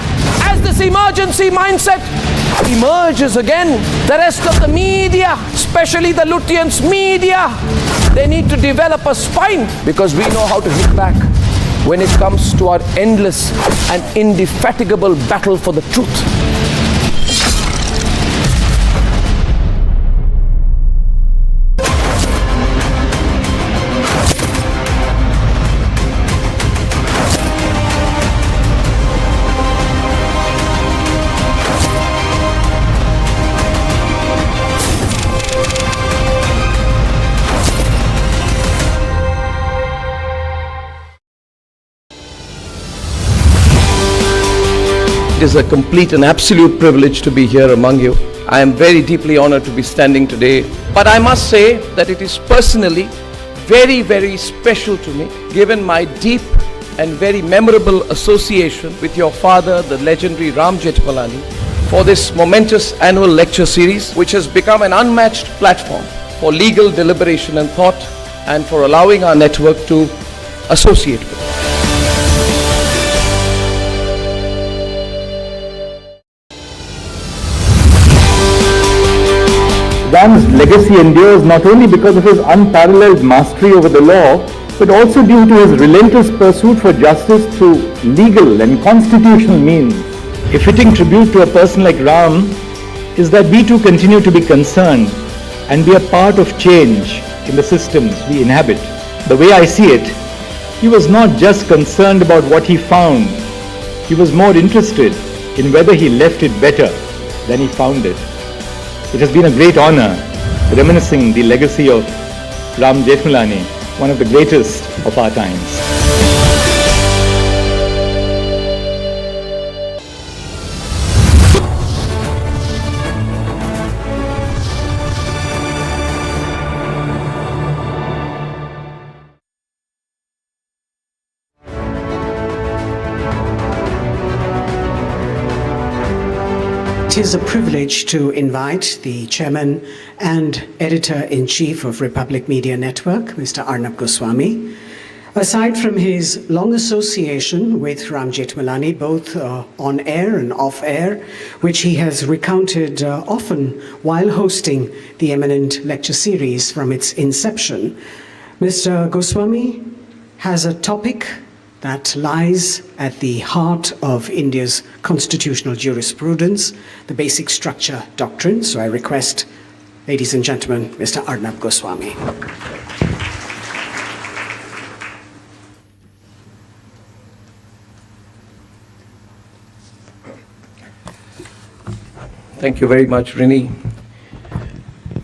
as this emergency mindset emerges again, the rest of the media, especially the Lutyens media, they need to develop a spine, because we know how to hit back when it comes to our endless and indefatigable battle for the truth. It is a complete and absolute privilege to be here among you. I am very deeply honored to be standing today. But I must say that it is personally very, very special to me, given my deep and very memorable association with your father, the legendary Ram Jethmalani, for this momentous annual lecture series, which has become an unmatched platform for legal deliberation and thought, and for allowing our network to associate with it. Ram's legacy endures not only because of his unparalleled mastery over the law, but also due to his relentless pursuit for justice through legal and constitutional means. A fitting tribute to a person like Ram is that we too continue to be concerned and be a part of change in the systems we inhabit. The way I see it, he was not just concerned about what he found, he was more interested in whether he left it better than he found it. It has been a great honor reminiscing the legacy of Ram Jethmalani, one of the greatest of our times. It is a privilege to invite the Chairman and Editor-in-Chief of Republic Media Network, Mr. Arnab Goswami. Aside from his long association with Ram Jethmalani, both on air and off air, which he has recounted often while hosting the eminent lecture series from its inception, Mr. Goswami has a topic that lies at the heart of India's constitutional jurisprudence, the basic structure doctrine. So I request, ladies and gentlemen, Mr. Arnab Goswami. Thank you very much, Rini.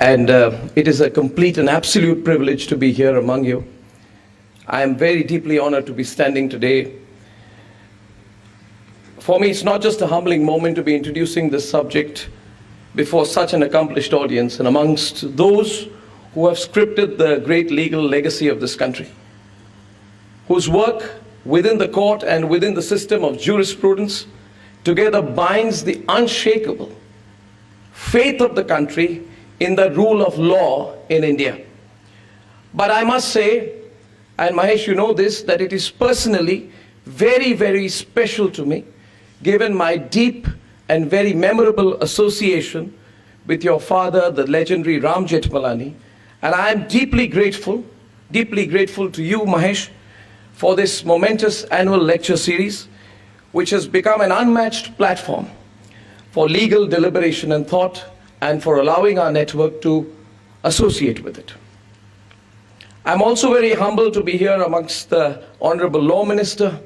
And it is a complete and absolute privilege to be here among you. I am very deeply honored to be standing today. For me, it's not just a humbling moment to be introducing this subject before such an accomplished audience and amongst those who have scripted the great legal legacy of this country, whose work within the court and within the system of jurisprudence together binds the unshakable faith of the country in the rule of law in India. But I must say, and Mahesh, you know this, that it is personally very, very special to me, given my deep and very memorable association with your father, the legendary Ram Jethmalani. And I am deeply grateful to you, Mahesh, for this momentous annual lecture series, which has become an unmatched platform for legal deliberation and thought, and for allowing our network to associate with it. I'm also very humbled to be here amongst the Honourable Law Minister,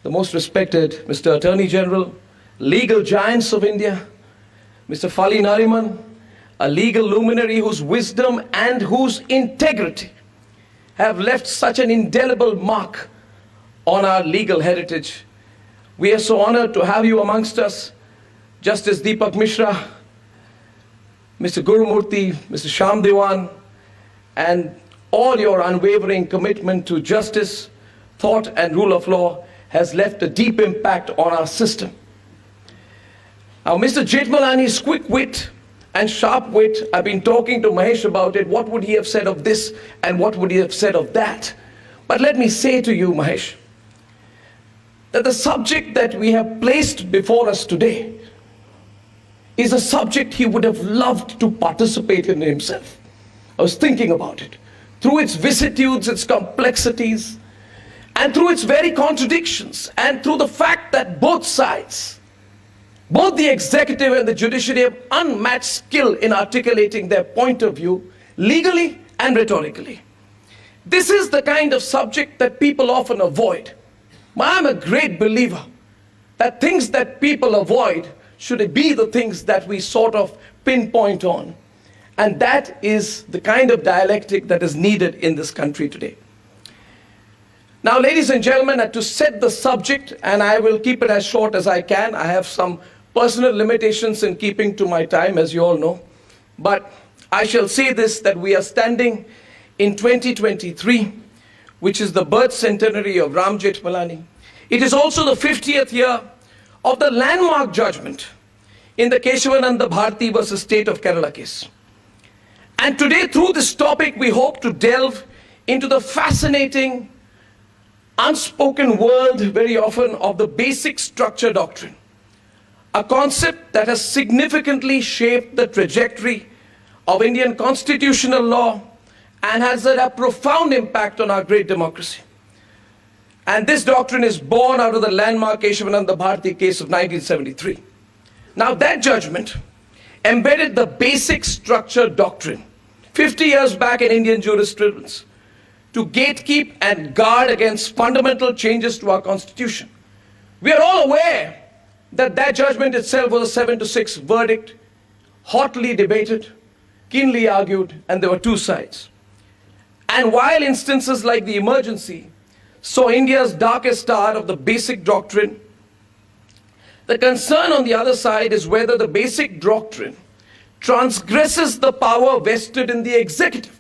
the most respected Mr. Attorney General, legal giants of India, Mr. Fali Nariman, a legal luminary whose wisdom and whose integrity have left such an indelible mark on our legal heritage. We are so honored to have you amongst us, Justice Deepak Mishra, Mr. Gurumurthy, Mr. Shyam Dewan, and all your unwavering commitment to justice, thought, and rule of law has left a deep impact on our system. Now, Mr. Jethmalani's quick wit and sharp wit, I've been talking to Mahesh about it, what would he have said of this and what would he have said of that, But let me say to you, Mahesh, that the subject that we have placed before us today is a subject he would have loved to participate in himself. I was thinking about it. Through its vicissitudes, its complexities, and through its very contradictions, and through the fact that both sides, both the executive and the judiciary, have unmatched skill in articulating their point of view legally and rhetorically. This is the kind of subject that people often avoid. I'm a great believer that things that people avoid should be the things that we sort of pinpoint on. And that is the kind of dialectic that is needed in this country today. Now, ladies and gentlemen, to set the subject, and I will keep it as short as I can. I have some personal limitations in keeping to my time, as you all know. But I shall say this, that we are standing in 2023, which is the birth centenary of Ram Jethmalani. It is also the 50th year of the landmark judgment in the Keshavananda Bharati versus State of Kerala case. And today, through this topic, we hope to delve into the fascinating, unspoken world very often of the basic structure doctrine, a concept that has significantly shaped the trajectory of Indian constitutional law and has had a profound impact on our great democracy. And this doctrine is born out of the landmark Keshavananda Bharati case of 1973. Now, that judgment embedded the basic structure doctrine 50 years back in Indian jurisprudence to gatekeep and guard against fundamental changes to our constitution. We are all aware that that judgment itself was a 7-6 verdict, hotly debated, keenly argued, and there were two sides. And while instances like the emergency saw India's darkest hour of the basic doctrine, the concern on the other side is whether the basic doctrine transgresses the power vested in the executive.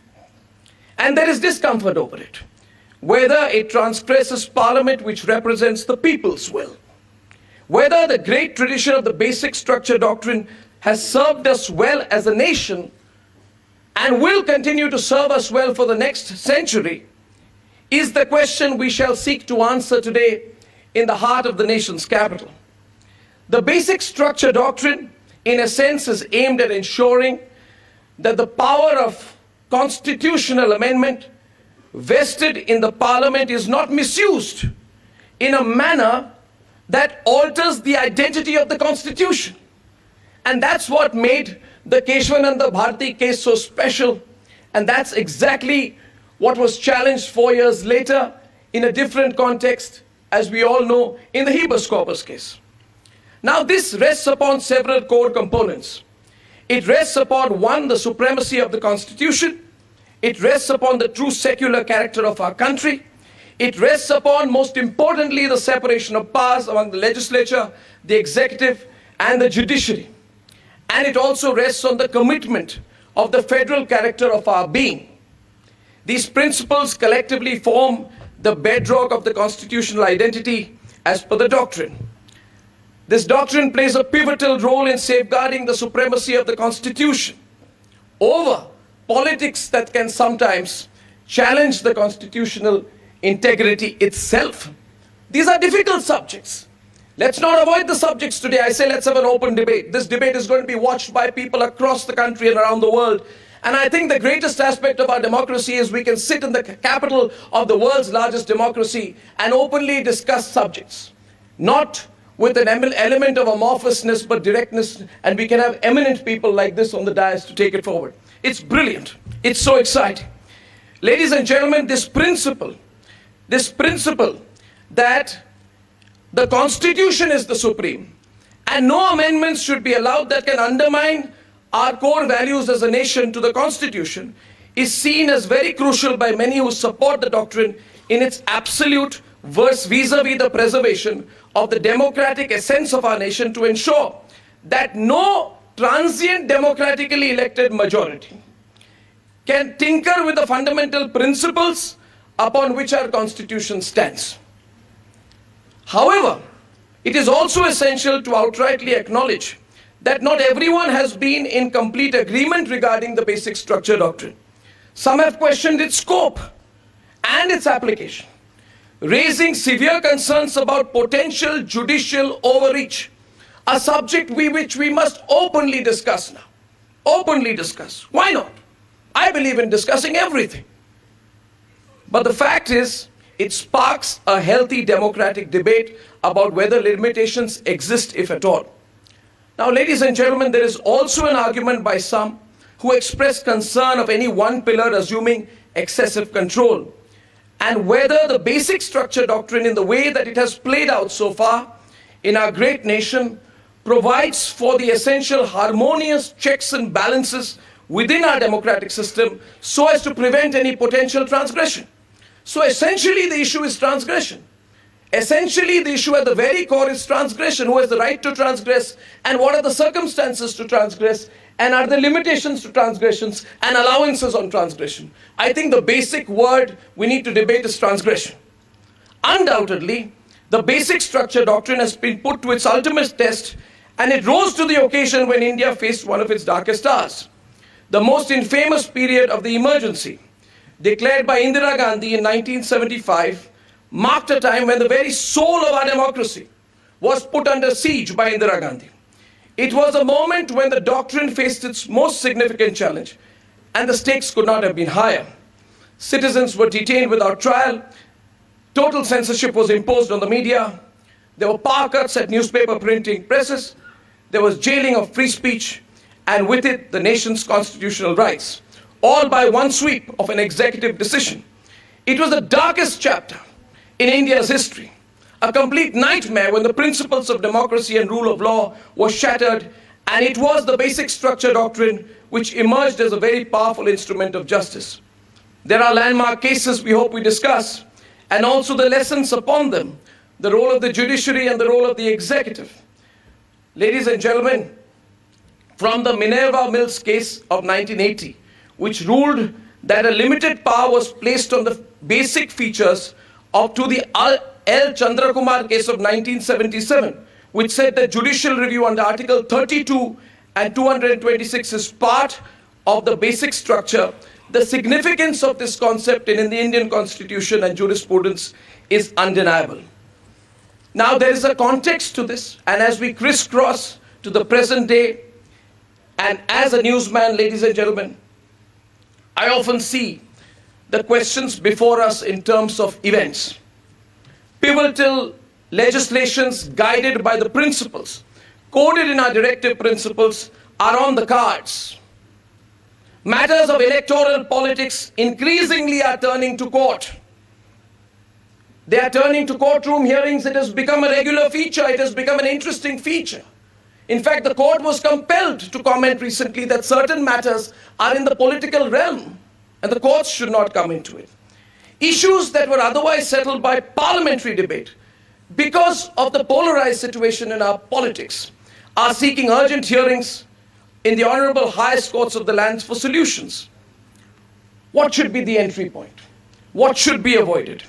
And there is discomfort over it. Whether it transgresses Parliament, which represents the people's will. Whether the great tradition of the basic structure doctrine has served us well as a nation and will continue to serve us well for the next century is the question we shall seek to answer today in the heart of the nation's capital. The basic structure doctrine, in a sense, is aimed at ensuring that the power of constitutional amendment vested in the Parliament is not misused in a manner that alters the identity of the Constitution. And that's what made the Keshavananda Bharati case so special. And that's exactly what was challenged 4 years later in a different context, as we all know, in the habeas corpus case. Now, this rests upon several core components. It rests upon, one, the supremacy of the Constitution. It rests upon the true secular character of our country. It rests upon, most importantly, the separation of powers among the legislature, the executive, and the judiciary. And it also rests on the commitment of the federal character of our being. These principles collectively form the bedrock of the constitutional identity as per the doctrine. This doctrine plays a pivotal role in safeguarding the supremacy of the Constitution over politics that can sometimes challenge the constitutional integrity itself. These are difficult subjects. Let's not avoid the subjects today. I say let's have an open debate. This debate is going to be watched by people across the country and around the world. And I think the greatest aspect of our democracy is we can sit in the capital of the world's largest democracy and openly discuss subjects. Not with an element of amorphousness but directness, and we can have eminent people like this on the dais to take it forward. It's brilliant. It's so exciting. Ladies and gentlemen, this principle that the Constitution is the supreme and no amendments should be allowed that can undermine our core values as a nation to the Constitution is seen as very crucial by many who support the doctrine in its absolute vis-a-vis the preservation of the democratic essence of our nation, to ensure that no transient democratically elected majority can tinker with the fundamental principles upon which our Constitution stands. However, it is also essential to outrightly acknowledge that not everyone has been in complete agreement regarding the basic structure doctrine. Some have questioned its scope and its application, raising severe concerns about potential judicial overreach, a subject which we must openly discuss now. Openly discuss. Why not? I believe in discussing everything. But the fact is, it sparks a healthy democratic debate about whether limitations exist, if at all. Now, ladies and gentlemen, there is also an argument by some who express concern of any one pillar assuming excessive control, and whether the basic structure doctrine, in the way that it has played out so far in our great nation, provides for the essential harmonious checks and balances within our democratic system so as to prevent any potential transgression. So essentially the issue is transgression. Essentially the issue at the very core is transgression. Who has the right to transgress, and what are the circumstances to transgress, and are there limitations to transgressions and allowances on transgression? I think the basic word we need to debate is transgression. Undoubtedly, the basic structure doctrine has been put to its ultimate test, and it rose to the occasion when India faced one of its darkest hours. The most infamous period of the emergency, declared by Indira Gandhi in 1975, marked a time when the very soul of our democracy was put under siege by Indira Gandhi. It was a moment when the doctrine faced its most significant challenge, and the stakes could not have been higher. Citizens were detained without trial, total censorship was imposed on the media, there were power cuts at newspaper printing presses, there was jailing of free speech, and with it the nation's constitutional rights, all by one sweep of an executive decision. It was the darkest chapter in India's history, a complete nightmare when the principles of democracy and rule of law were shattered, and it was the basic structure doctrine which emerged as a very powerful instrument of justice. There are landmark cases we hope we discuss, and also the lessons upon them, the role of the judiciary and the role of the executive. Ladies and gentlemen, from the Minerva Mills case of 1980, which ruled that a limited power was placed on the basic features up to the L. Chandrakumar case of 1977, which said that judicial review under Article 32 and 226 is part of the basic structure, the significance of this concept in the Indian Constitution and jurisprudence is undeniable. Now, there is a context to this, and as we crisscross to the present day, and as a newsman, ladies and gentlemen, I often see the questions before us in terms of events. Pivotal legislations guided by the principles, coded in our directive principles, are on the cards. Matters of electoral politics increasingly are turning to court. They are turning to courtroom hearings. It has become a regular feature. It has become an interesting feature. In fact, the court was compelled to comment recently that certain matters are in the political realm and the courts should not come into it. Issues that were otherwise settled by parliamentary debate, because of the polarized situation in our politics, are seeking urgent hearings in the honourable highest courts of the land for solutions. What should be the entry point? What should be avoided?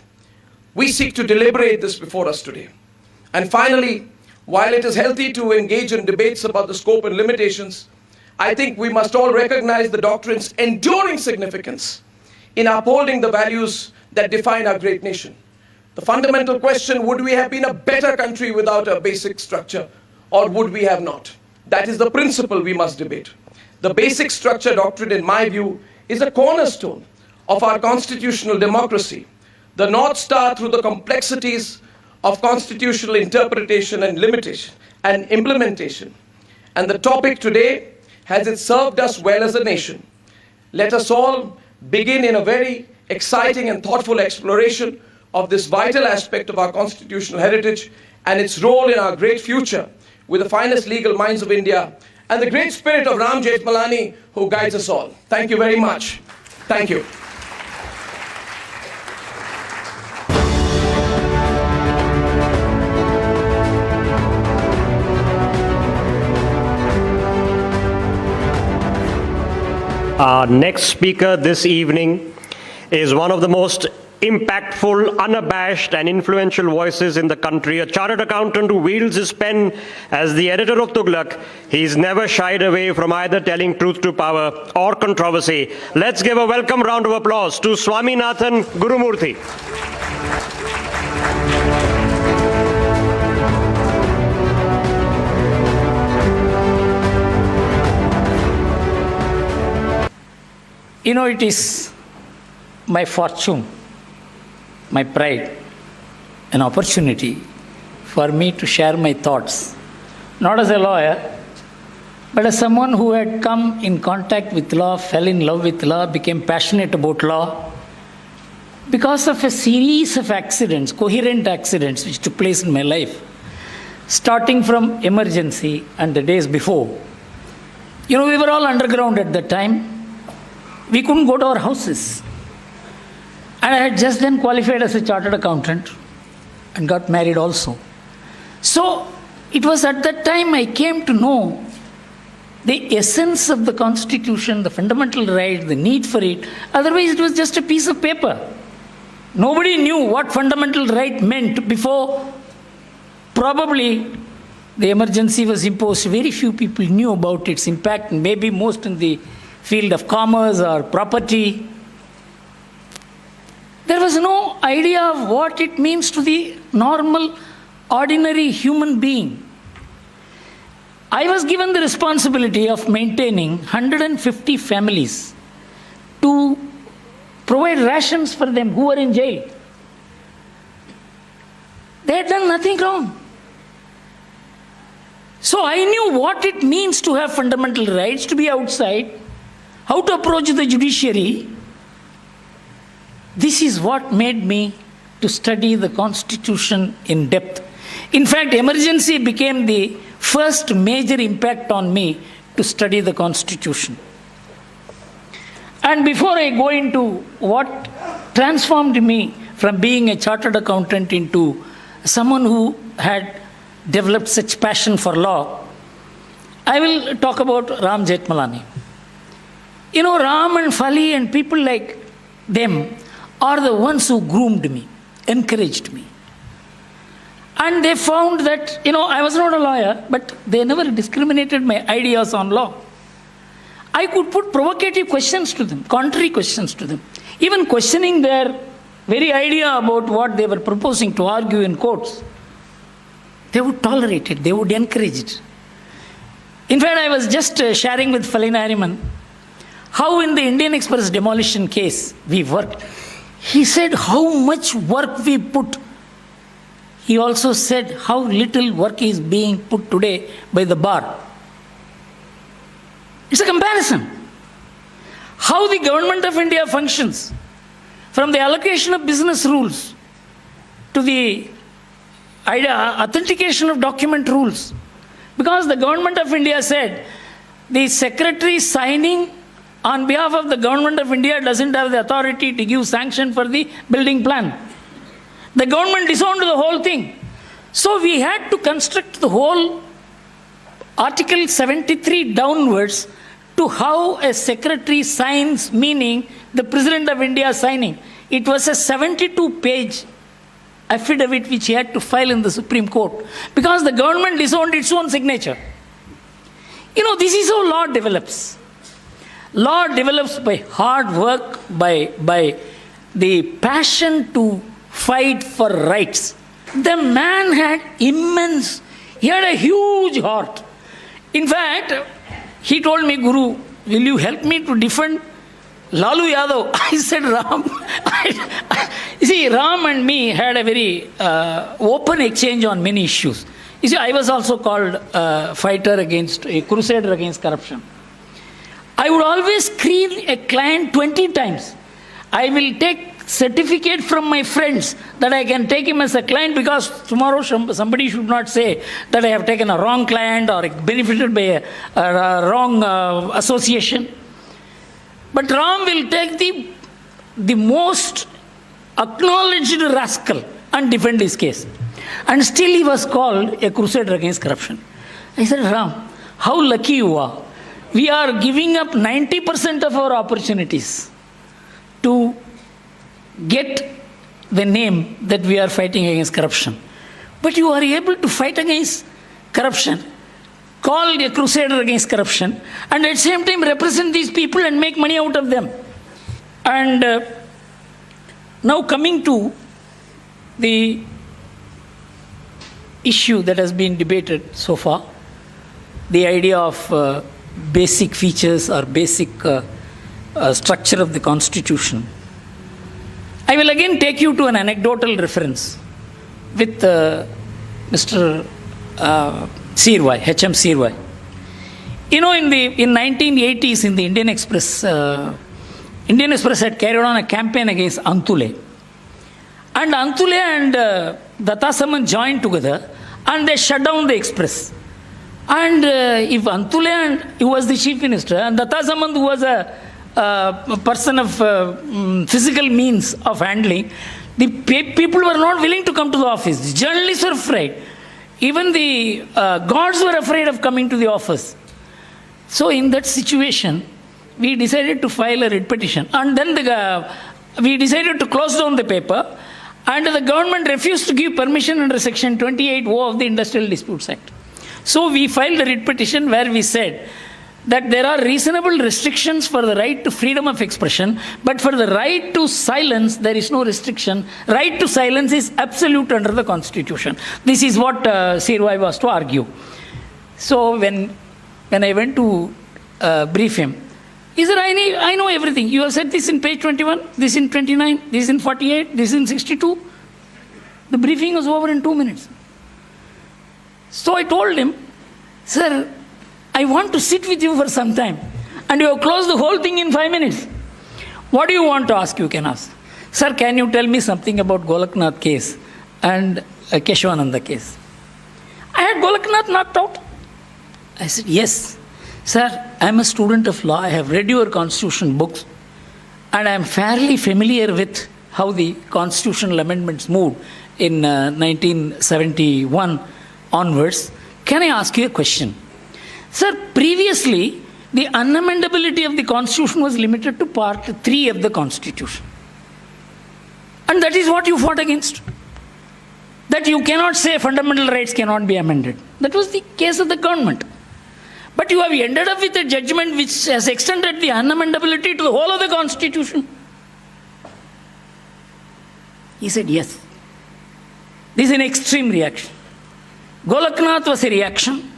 We seek to deliberate this before us today. And finally, while it is healthy to engage in debates about the scope and limitations, I think we must all recognize the doctrine's enduring significance in upholding the values that define our great nation. The fundamental question, would we have been a better country without a basic structure, or would we have not? That is the principle we must debate. The basic structure doctrine, in my view, is a cornerstone of our constitutional democracy, the North Star through the complexities of constitutional interpretation and limitation and implementation. And the topic today, has it served us well as a nation? Let us all begin in a very exciting and thoughtful exploration of this vital aspect of our constitutional heritage and its role in our great future, with the finest legal minds of India and the great spirit of Ram Jethmalani, who guides us all. Thank you very much. Thank you. Our next speaker this evening is one of the most impactful, unabashed and influential voices in the country. A chartered accountant who wields his pen as the editor of Tughlaq, he's never shied away from either telling truth to power or controversy. Let's give a welcome round of applause to Swaminathan Gurumurthy. You know, it is my fortune, my pride, an opportunity for me to share my thoughts, not as a lawyer, but as someone who had come in contact with law, fell in love with law, became passionate about law, because of a series of accidents, coherent accidents, which took place in my life, starting from emergency and the days before. You know, we were all underground at that time. We couldn't go to our houses. And I had just then qualified as a chartered accountant and got married also. So it was at that time I came to know the essence of the Constitution, the fundamental right, the need for it. Otherwise, it was just a piece of paper. Nobody knew what fundamental right meant before probably the emergency was imposed. Very few people knew about its impact, maybe most in the field of commerce or property. There was no idea of what it means to the normal, ordinary human being. I was given the responsibility of maintaining 150 families to provide rations for them who were in jail. They had done nothing wrong. So I knew what it means to have fundamental rights, to be outside, how to approach the judiciary. This is what made me to study the Constitution in depth. In fact, emergency became the first major impact on me to study the Constitution. And before I go into what transformed me from being a chartered accountant into someone who had developed such passion for law, I will talk about Ram Jethmalani. You know, Ram and Fali and people like them are the ones who groomed me, encouraged me. And they found that, you know, I was not a lawyer, but they never discriminated my ideas on law. I could put provocative questions to them, contrary questions to them, even questioning their very idea about what they were proposing to argue in courts. They would tolerate it, they would encourage it. In fact, I was just sharing with Falina Ariman how in the Indian Express demolition case we worked. He said how much work we put. He also said how little work is being put today by the bar. It's a comparison. How the government of India functions, from the allocation of business rules to the authentication of document rules. Because the government of India said the secretary signing on behalf of the government of India doesn't have the authority to give sanction for the building plan. The government disowned the whole thing. So we had to construct the whole Article 73 downwards to how a secretary signs, meaning the President of India signing. It was a 72-page affidavit which he had to file in the Supreme Court because the government disowned its own signature. You know, this is how law develops. Law develops by hard work, by the passion to fight for rights. The man had he had a huge heart. In fact, he told me, Guru, will you help me to defend Lalu Yadav? I said, Ram. You see, Ram and me had a very open exchange on many issues. You see, I was also called a crusader against corruption. I would always screen a client 20 times. I will take certificate from my friends that I can take him as a client because tomorrow somebody should not say that I have taken a wrong client or benefited by a wrong association. But Ram will take the most acknowledged rascal and defend his case. And still he was called a crusader against corruption. I said, Ram, how lucky you are. We are giving up 90% of our opportunities to get the name that we are fighting against corruption. But you are able to fight against corruption, call a crusader against corruption, and at the same time represent these people and make money out of them. And now coming to the issue that has been debated so far, the idea of basic features or basic structure of the Constitution. I will again take you to an anecdotal reference with Mr. Sirwai, H.M. Sirwai. You know, in 1980s in the Indian Express had carried on a campaign against Antule. And Antule and Datta Samant joined together and they shut down the Express. And if Antule, who was the chief minister, and Datta Samant, who was a person of physical means of handling, the people were not willing to come to the office. The journalists were afraid. Even the guards were afraid of coming to the office. So in that situation, we decided to file a writ petition. And then we decided to close down the paper. And the government refused to give permission under Section 28(o) of the Industrial Disputes Act. So we filed a writ petition where we said that there are reasonable restrictions for the right to freedom of expression, but for the right to silence, there is no restriction. Right to silence is absolute under the Constitution. This is what Sirwai was to argue. So when I went to brief him, he said, I know everything. You have said this in page 21, this in 29, this in 48, this in 62. The briefing was over in 2 minutes. So I told him, sir, I want to sit with you for some time. And you have closed the whole thing in 5 minutes. What do you want to ask? You can ask. Sir, can you tell me something about Golaknath case and Keshavananda case? I had Golaknath knocked out. I said, yes. Sir, I am a student of law. I have read your constitution books. And I am fairly familiar with how the constitutional amendments moved in 1971 onwards. Can I ask you a question? Sir, previously, the unamendability of the Constitution was limited to Part 3 of the Constitution. And that is what you fought against. That you cannot say fundamental rights cannot be amended. That was the case of the government. But you have ended up with a judgment which has extended the unamendability to the whole of the Constitution. He said, yes. This is an extreme reaction. Golaknath was a reaction.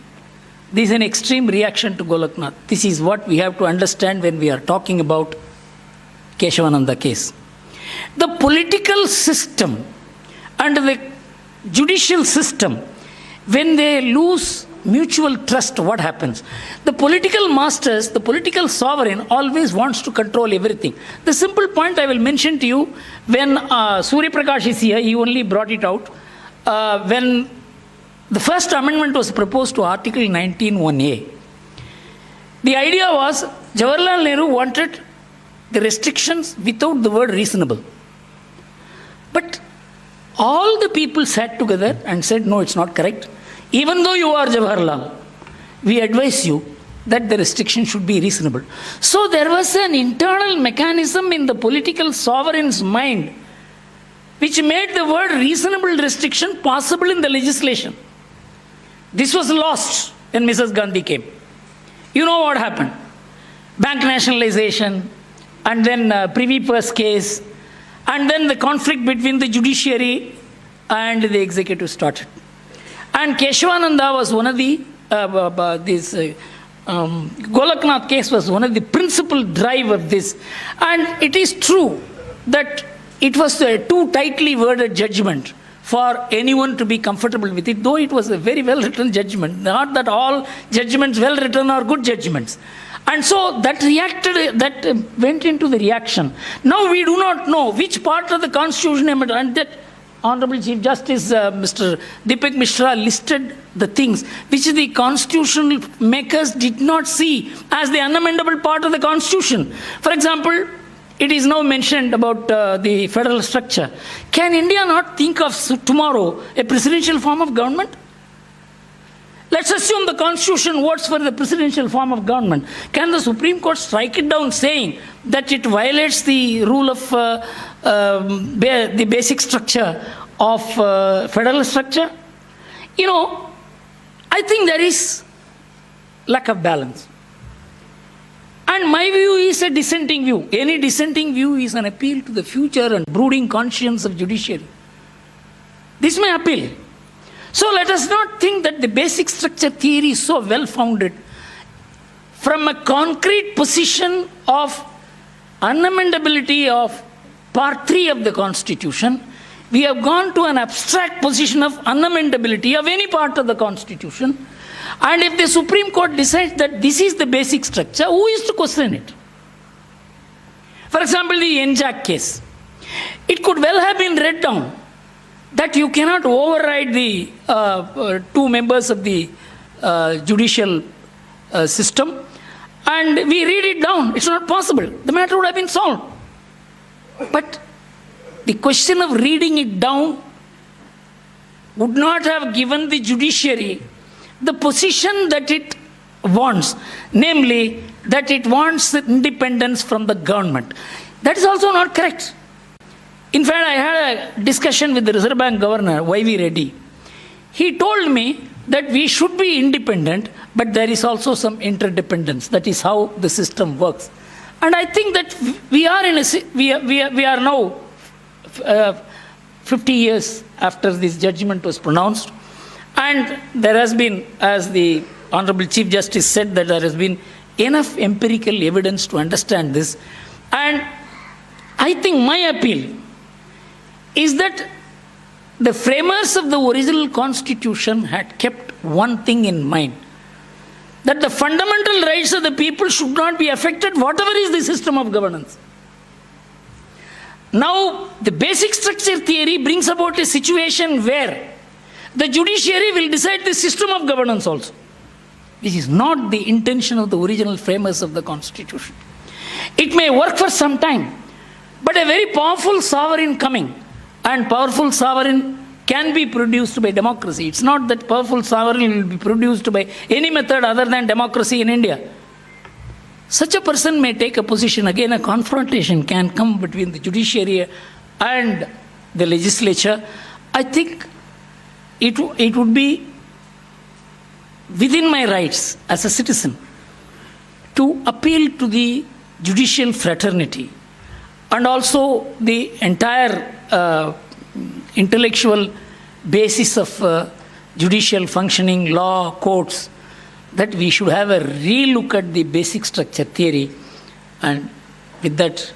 This is an extreme reaction to Golaknath. This is what we have to understand when we are talking about Keshavananda case. The political system and the judicial system, when they lose mutual trust, what happens? The political masters, the political sovereign always wants to control everything. The simple point I will mention to you, when Surya Prakash is here, he only brought it out, when the first amendment was proposed to Article 19(1)(a). The idea was Jawaharlal Nehru wanted the restrictions without the word reasonable. But all the people sat together and said, no, it's not correct. Even though you are Jawaharlal, we advise you that the restriction should be reasonable. So there was an internal mechanism in the political sovereign's mind which made the word reasonable restriction possible in the legislation. This was lost when Mrs. Gandhi came. You know what happened? Bank nationalization, and then Privy Purse case, and then the conflict between the judiciary and the executive started. And Keshavananda was one of the, Golaknath case was one of the principal drive of this. And it is true that it was a too tightly worded judgment for anyone to be comfortable with it, though it was a very well-written judgment. Not that all judgments well-written are good judgments. And so that went into the reaction. Now we do not know which part of the Constitution, and that Honourable Chief Justice Mr. Deepak Mishra listed the things which the constitutional makers did not see as the unamendable part of the Constitution. For example, it is now mentioned about the federal structure. Can India not think of tomorrow a presidential form of government? Let's assume the Constitution votes for the presidential form of government. Can the Supreme Court strike it down saying that it violates the rule of the basic structure of federal structure? You know, I think there is lack of balance. And my view is a dissenting view. Any dissenting view is an appeal to the future and brooding conscience of judiciary. This may appeal. So let us not think that the basic structure theory is so well founded. From a concrete position of unamendability of Part 3 of the Constitution, we have gone to an abstract position of unamendability of any part of the Constitution. And if the Supreme Court decides that this is the basic structure, who is to question it? For example, the NJAC case. It could well have been read down that you cannot override the two members of the judicial system, and we read it down. It's not possible. The matter would have been solved. But the question of reading it down would not have given the judiciary the position that it wants, namely that it wants independence from the government. That is also not correct. In fact, I had a discussion with the Reserve Bank Governor, Y.V. Reddy. He told me that we should be independent, but there is also some interdependence. That is how the system works. And I think that we are now 50 years after this judgment was pronounced. And there has been, as the Honourable Chief Justice said, that there has been enough empirical evidence to understand this. And I think my appeal is that the framers of the original Constitution had kept one thing in mind, that the fundamental rights of the people should not be affected, whatever is the system of governance. Now, the basic structure theory brings about a situation where the judiciary will decide the system of governance also. This is not the intention of the original framers of the Constitution. It may work for some time, but a very powerful sovereign coming, and powerful sovereign can be produced by democracy. It's not that powerful sovereign will be produced by any method other than democracy in India. Such a person may take a position. Again, a confrontation can come between the judiciary and the legislature. I think it would be within my rights as a citizen to appeal to the judicial fraternity and also the entire intellectual basis of judicial functioning, law, courts, that we should have a re-look at the basic structure theory. And with that,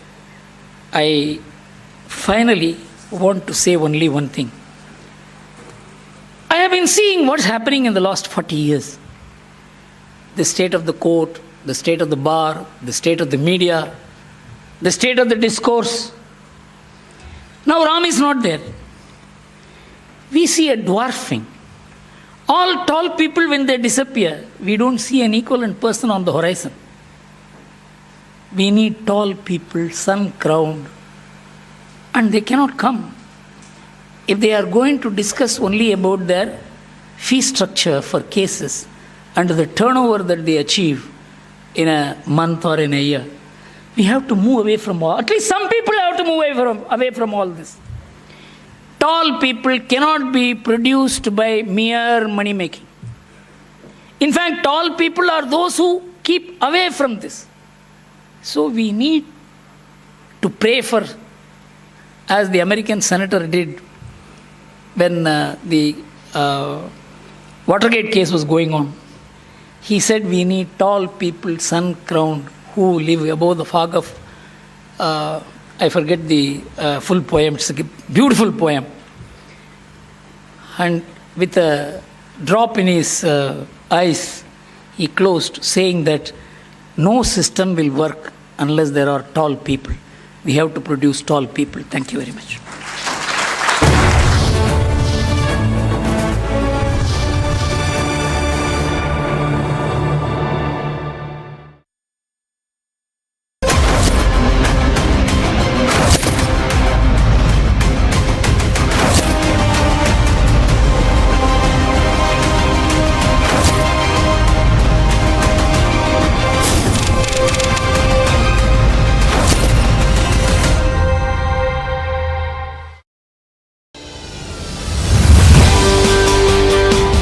I finally want to say only one thing. I have been seeing what's happening in the last 40 years. The state of the court, the state of the bar, the state of the media, the state of the discourse. Now Ram is not there. We see a dwarfing. All tall people, when they disappear, we don't see an equivalent person on the horizon. We need tall people, sun-crowned, and they cannot come. If they are going to discuss only about their fee structure for cases and the turnover that they achieve in a month or in a year, we have to move away from all. At least some people have to move away from all this. Tall people cannot be produced by mere money making. In fact, tall people are those who keep away from this. So we need to pray for, as the American senator did when the Watergate case was going on. He said we need tall people, sun-crowned, who live above the fog of, I forget the full poem, it's a beautiful poem. And with a drop in his eyes, he closed, saying that no system will work unless there are tall people. We have to produce tall people. Thank you very much.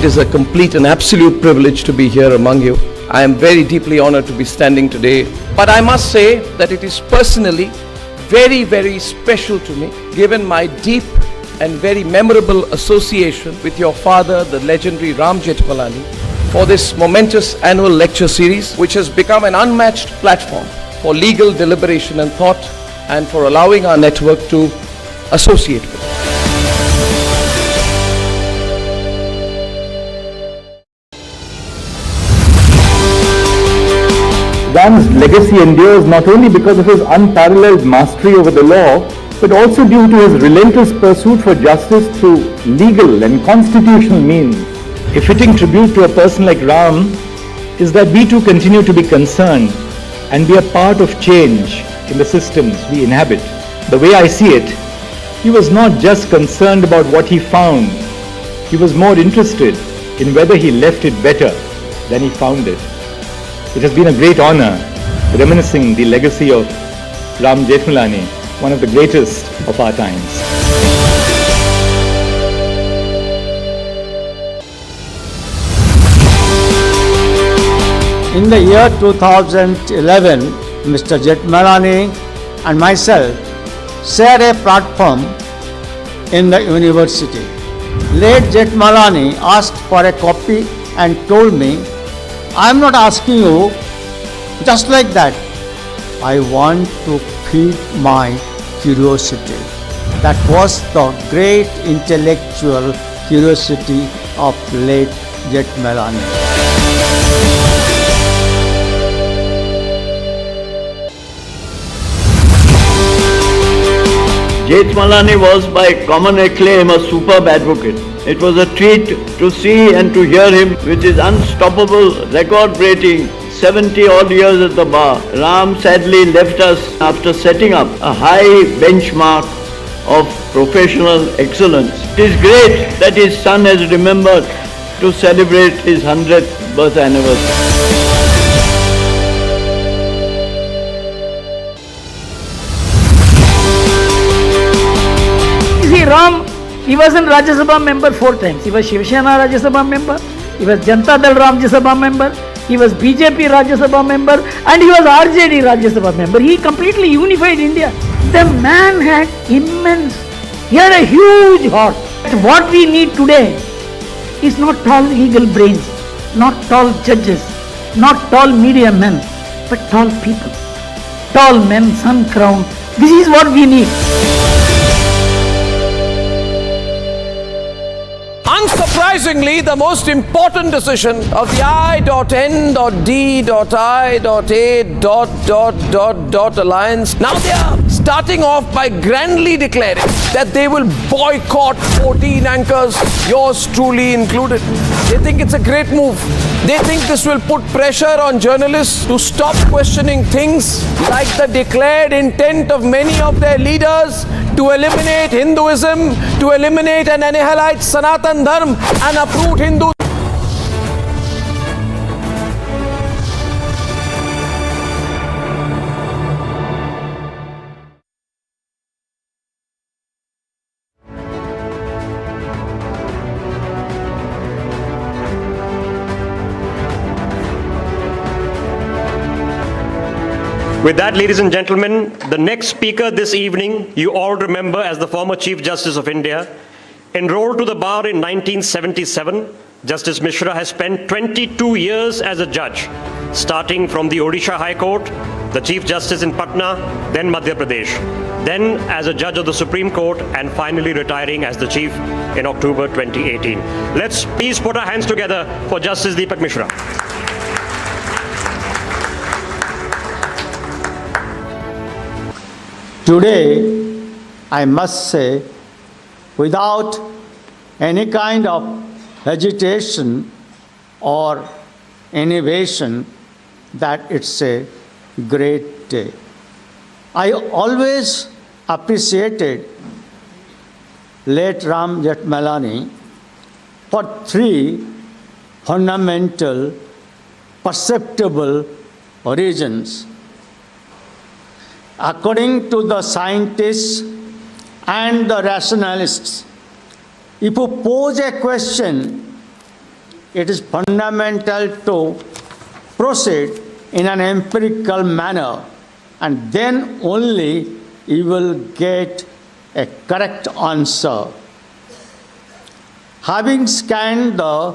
It is a complete and absolute privilege to be here among you. I am very deeply honored to be standing today. But I must say that it is personally very, very special to me, given my deep and very memorable association with your father, the legendary Ram Jethmalani, for this momentous annual lecture series, which has become an unmatched platform for legal deliberation and thought, and for allowing our network to associate with. Ram's legacy endures not only because of his unparalleled mastery over the law, but also due to his relentless pursuit for justice through legal and constitutional means. A fitting tribute to a person like Ram is that we too continue to be concerned and be a part of change in the systems we inhabit. The way I see it, he was not just concerned about what he found, he was more interested in whether he left it better than he found it. It has been a great honor reminiscing the legacy of Ram Jethmalani, one of the greatest of our times. In the year 2011, Mr. Jethmalani and myself shared a platform in the university. Late Jethmalani asked for a copy and told me, "I am not asking you just like that. I want to feed my curiosity." That was the great intellectual curiosity of late Jethmalani. Jethmalani was by common acclaim a superb advocate. It was a treat to see and to hear him with his unstoppable, record-breaking 70 odd years at the bar. Ram sadly left us after setting up a high benchmark of professional excellence. It is great that his son has remembered to celebrate his 100th birth anniversary. See, Ram, he was in Rajya Sabha member 4 times. He was Shiv Sena Rajya Sabha member, he was Janata Dal Rajya Sabha member, he was BJP Rajya Sabha member, and he was RJD Rajya Sabha member. He completely unified India. The man had immense, he had a huge heart. What we need today is not tall legal brains, not tall judges, not tall media men, but tall people. Tall men, sun-crowned. This is what we need. Unsurprisingly, the most important decision of the I.N.D.I.A. alliance, now they are starting off by grandly declaring that they will boycott 14 anchors, yours truly included. They think it's a great move. They think this will put pressure on journalists to stop questioning things like the declared intent of many of their leaders to eliminate Hinduism, to eliminate and annihilate Sanatan Dharma and uproot Hindu. With that, ladies and gentlemen, the next speaker this evening, you all remember as the former Chief Justice of India. Enrolled to the bar in 1977, Justice Mishra has spent 22 years as a judge, starting from the Odisha High Court, the Chief Justice in Patna, then Madhya Pradesh, then as a judge of the Supreme Court, and finally retiring as the Chief in October 2018. Let's please put our hands together for Justice Deepak Mishra. Today, I must say, without any kind of hesitation or innovation, that it's a great day. I always appreciated late Ram Jethmalani for 3 fundamental, perceptible reasons. According to the scientists and the rationalists, if you pose a question it is fundamental to proceed in an empirical manner, and then only you will get a correct answer. Having scanned the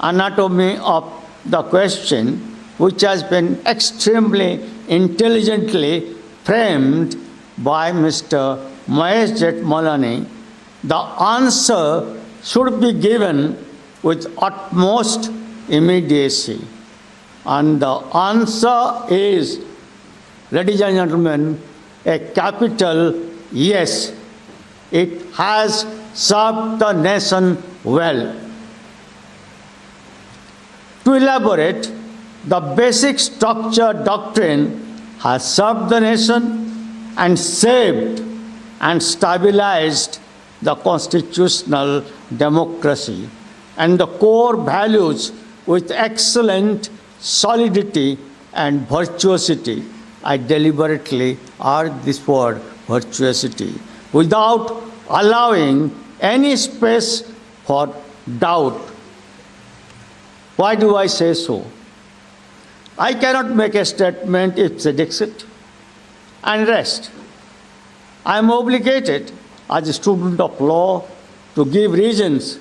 anatomy of the question, which has been extremely intelligently framed by Mr. Mahesh Jethmalani, the answer should be given with utmost immediacy. And the answer is, ladies and gentlemen, a capital yes. It has served the nation well. To elaborate, the basic structure doctrine has served the nation and saved and stabilized the constitutional democracy and the core values with excellent solidity and virtuosity. I deliberately add this word, virtuosity, without allowing any space for doubt. Why do I say so? I cannot make a statement ipse dixit and rest. I am obligated as a student of law to give reasons.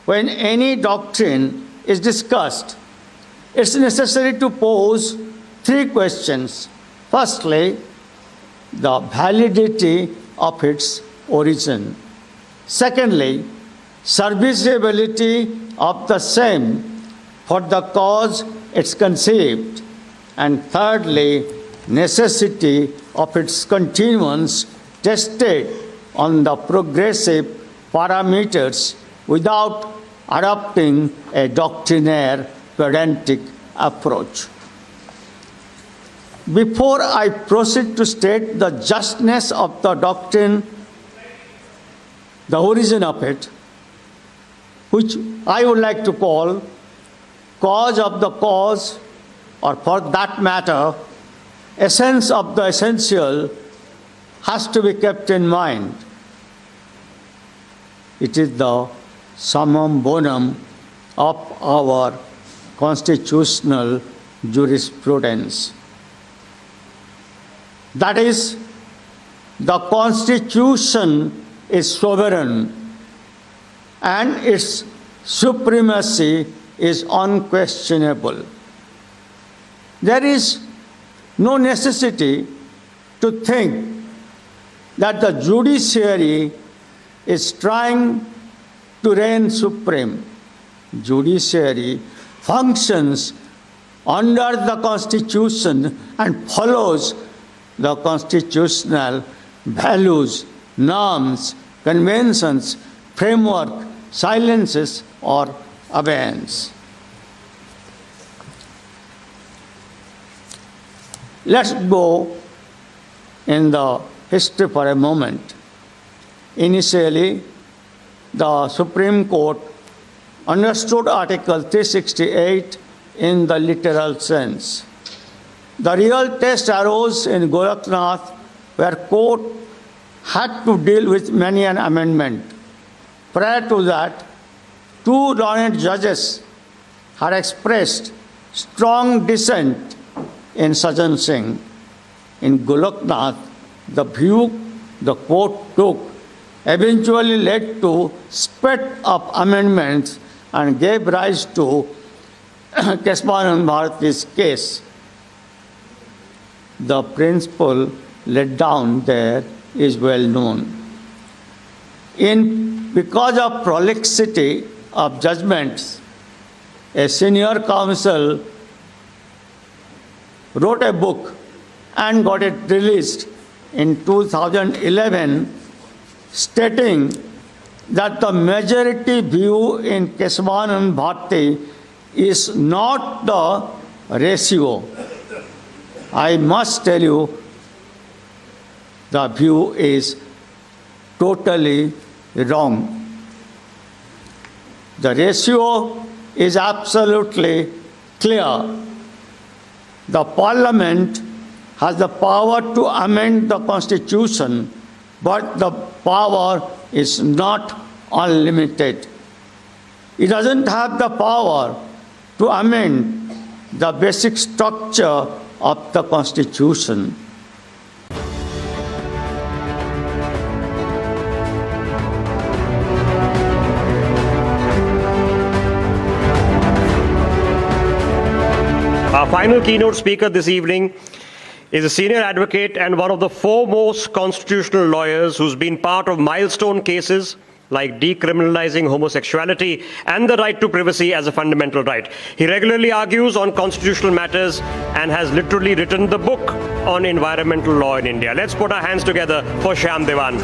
When any doctrine is discussed, it's necessary to pose three questions. Firstly, the validity of its origin. Secondly, serviceability of the same for the cause it's conceived. And thirdly, necessity of its continuance tested on the progressive parameters without adopting a doctrinaire pedantic approach. Before I proceed to state the justness of the doctrine, the origin of it, which I would like to call cause of the cause, or for that matter, essence of the essential, has to be kept in mind. It is the summum bonum of our constitutional jurisprudence. That is, the Constitution is sovereign and its supremacy is unquestionable. There is no necessity to think that the judiciary is trying to reign supreme. Judiciary functions under the Constitution and follows the constitutional values, norms, conventions, framework, silences, or abeyance. Let's go in the history for a moment. Initially, the Supreme Court understood Article 368 in the literal sense. The real test arose in Gorakhnath, where court had to deal with many an amendment. Prior to that, two learned judges had expressed strong dissent in Sajjan Singh. In Gorakhnath, the view the court took eventually led to spate of amendments and gave rise to Keshavanand Bharati's case. The principle laid down there is well known. Because of prolixity of judgments, a senior counsel wrote a book and got it released in 2011, stating that the majority view in Keshavanand Bharati is not the ratio. I must tell you, the view is totally wrong. The ratio is absolutely clear. The Parliament has the power to amend the Constitution, but the power is not unlimited. He doesn't have the power to amend the basic structure of the Constitution. Our final keynote speaker this evening is a senior advocate and one of the foremost constitutional lawyers who's been part of milestone cases like decriminalizing homosexuality and the right to privacy as a fundamental right. He regularly argues on constitutional matters and has literally written the book on environmental law in India. Let's put our hands together for Shyam Devan.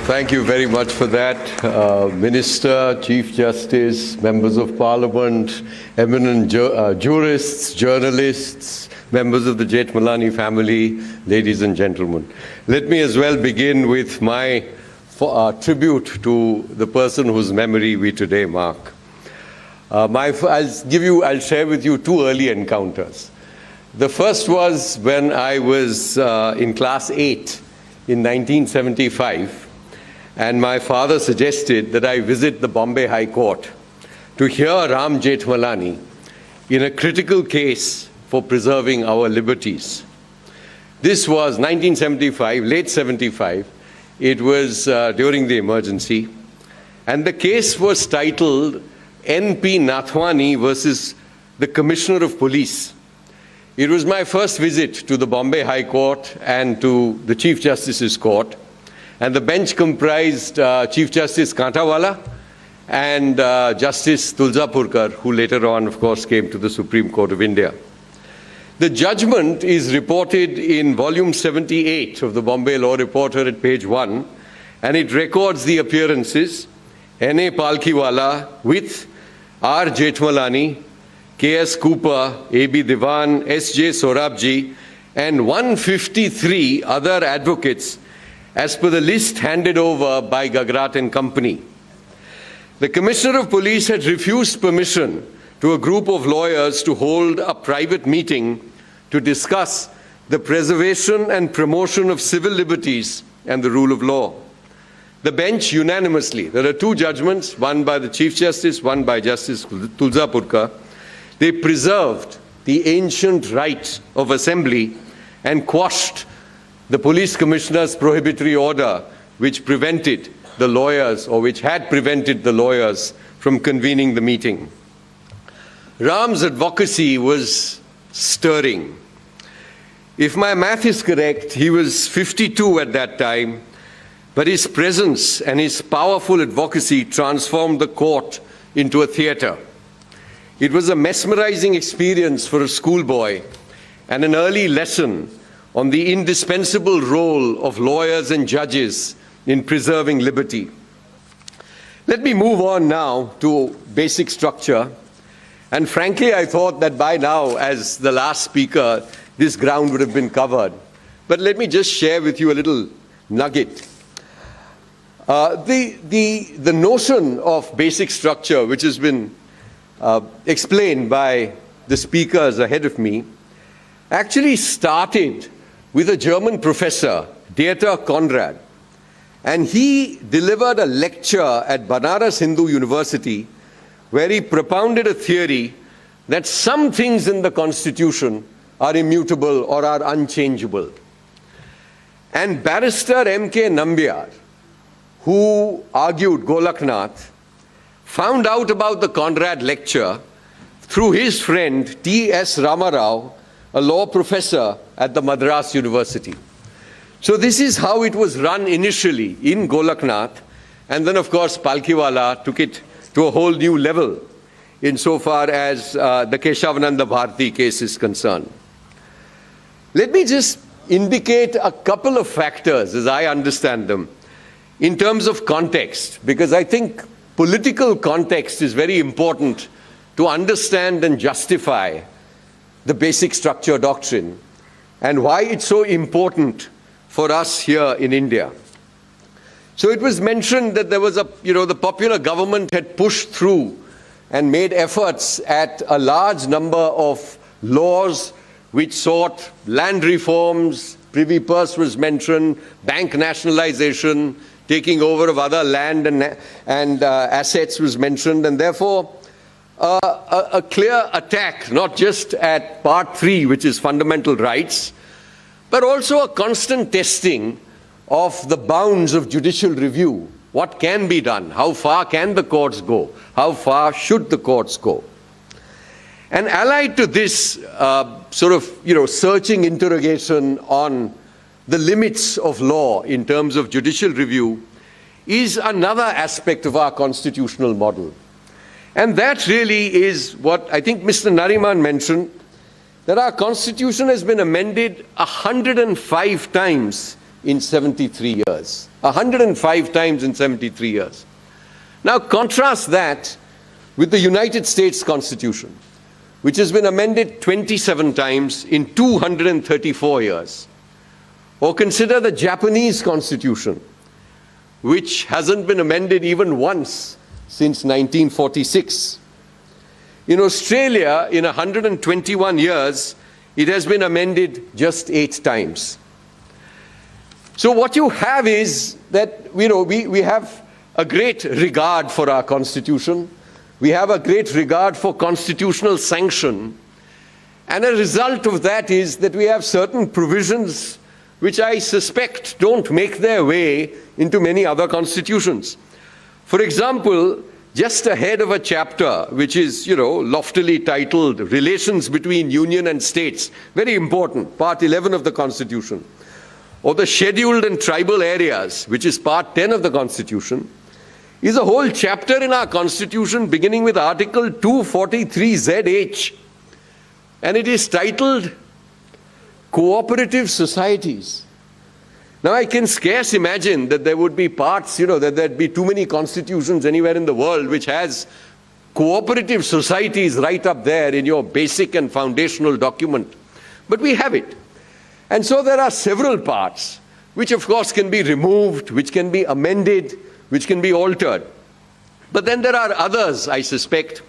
Thank you very much for that. Minister, Chief Justice, Members of Parliament, eminent jurists, journalists, members of the Jethmalani family, ladies and gentlemen. Let me as well begin with my tribute to the person whose memory we today mark. I'll share with you two early encounters. The first was when I was in class 8 in 1975, and my father suggested that I visit the Bombay High Court to hear Ram Jethmalani in a critical case for preserving our liberties. This was 1975, late 75. It was during the emergency, and the case was titled N.P. Nathwani versus the Commissioner of Police. It was my first visit to the Bombay High Court and to the Chief Justice's Court, and the bench comprised Chief Justice Kantawala and Justice Tulsapurkar, who later on, of course, came to the Supreme Court of India. The judgment is reported in volume 78 of the Bombay Law Reporter at page 1, and it records the appearances N.A. Palkhiwala with R. Jethmalani, K.S. Cooper, A.B. Diwan, S.J. Sorabji, and 153 other advocates as per the list handed over by Gagrat and Company. The Commissioner of Police had refused permission to a group of lawyers to hold a private meeting to discuss the preservation and promotion of civil liberties and the rule of law. The bench unanimously, there are two judgments, one by the Chief Justice, one by Justice Tulsapurkar, they preserved the ancient right of assembly and quashed the police commissioner's prohibitory order which prevented the lawyers, or which had prevented the lawyers from convening the meeting. Ram's advocacy was stirring. If my math is correct, he was 52 at that time, but his presence and his powerful advocacy transformed the court into a theater. It was a mesmerizing experience for a schoolboy and an early lesson on the indispensable role of lawyers and judges in preserving liberty. Let me move on now to basic structure. And frankly, I thought that by now, as the last speaker, this ground would have been covered. But let me just share with you a little nugget. The notion of basic structure, which has been explained by the speakers ahead of me, actually started with a German professor, Dieter Conrad. And he delivered a lecture at Banaras Hindu University where he propounded a theory that some things in the Constitution are immutable or are unchangeable. And Barrister M.K. Nambiar, who argued Golaknath, found out about the Conrad lecture through his friend T.S. Ramarao, a law professor at the Madras University. So this is how it was run initially in Golaknath, and then of course Palkhiwala took it to a whole new level insofar as the Keshavananda Bharati case is concerned. Let me just indicate a couple of factors as I understand them in terms of context, because I think political context is very important to understand and justify the basic structure doctrine and why it's so important for us here in India. So it was mentioned that there was the popular government had pushed through and made efforts at a large number of laws which sought land reforms, privy purse was mentioned, bank nationalization, taking over of other land and assets was mentioned, and therefore a clear attack, not just at Part 3, which is fundamental rights, but also a constant testing of the bounds of judicial review. What can be done? How far can the courts go? How far should the courts go? And allied to this searching interrogation on the limits of law in terms of judicial review is another aspect of our constitutional model. And that really is what I think Mr. Nariman mentioned, that our constitution has been amended 105 times in 73 years. 105 times in 73 years. Now contrast that with the United States Constitution, which has been amended 27 times in 234 years. Or consider the Japanese Constitution, which hasn't been amended even once since 1946. In Australia, in 121 years, it has been amended just 8 times. So what you have is that, we have a great regard for our Constitution. We have a great regard for constitutional sanction. And a result of that is that we have certain provisions which I suspect don't make their way into many other constitutions. For example, just ahead of a chapter which is, loftily titled Relations Between Union and States, very important, Part 11 of the Constitution, or the Scheduled and Tribal Areas, which is Part 10 of the Constitution, is a whole chapter in our Constitution beginning with Article 243ZH, and it is titled Cooperative Societies. Now, I can scarce imagine that there would be parts, that there'd be too many constitutions anywhere in the world which has cooperative societies right up there in your basic and foundational document. But we have it. And so there are several parts which, of course, can be removed, which can be amended, which can be altered. But then there are others, I suspect.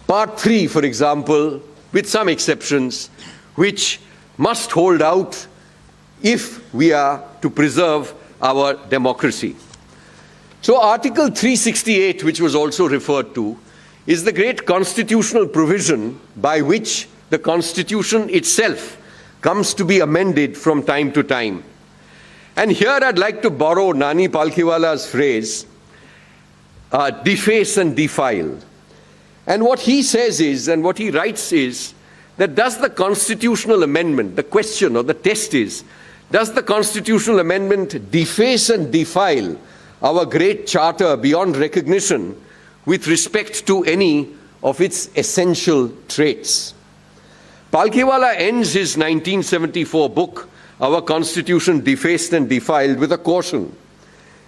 Part 3, for example, with some exceptions, which must hold out if we are to preserve our democracy. So Article 368, which was also referred to, is the great constitutional provision by which the Constitution itself comes to be amended from time to time. And here I'd like to borrow Nani Palkhiwala's phrase, deface and defile. And what he says is, and what he writes is, that does the constitutional amendment, the question or the test is, does the constitutional amendment deface and defile our great charter beyond recognition with respect to any of its essential traits? Palkhiwala ends his 1974 book, Our Constitution Defaced and Defiled, with a caution.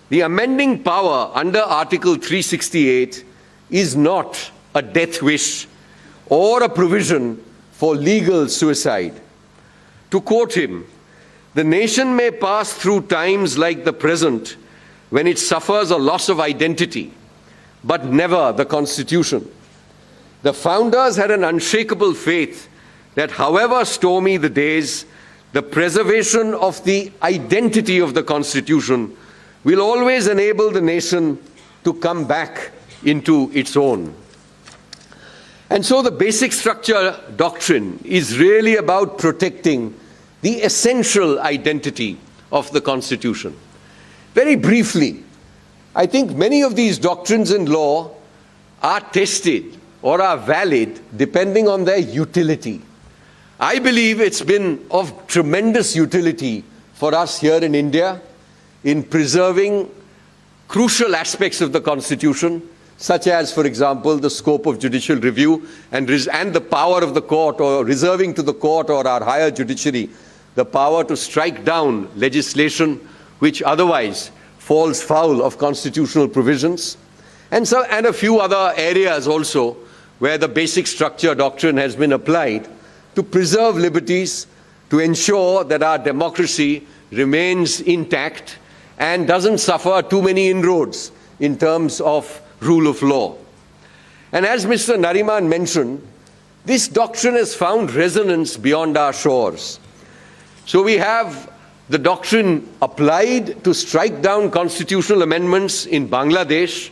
The amending power under Article 368 is not a death wish or a provision for legal suicide. To quote him, "The nation may pass through times like the present when it suffers a loss of identity, but never the Constitution. The founders had an unshakable faith that however stormy the days, the preservation of the identity of the Constitution will always enable the nation to come back into its own." And so the basic structure doctrine is really about protecting the essential identity of the Constitution. Very briefly, I think many of these doctrines in law are tested or are valid depending on their utility. I believe it's been of tremendous utility for us here in India in preserving crucial aspects of the Constitution, such as, for example, the scope of judicial review and the power of the court, or reserving to the court or our higher judiciary the power to strike down legislation which otherwise falls foul of constitutional provisions, and a few other areas also where the basic structure doctrine has been applied to preserve liberties, to ensure that our democracy remains intact and doesn't suffer too many inroads in terms of rule of law. And as Mr. Nariman mentioned, this doctrine has found resonance beyond our shores. So we have the doctrine applied to strike down constitutional amendments in Bangladesh,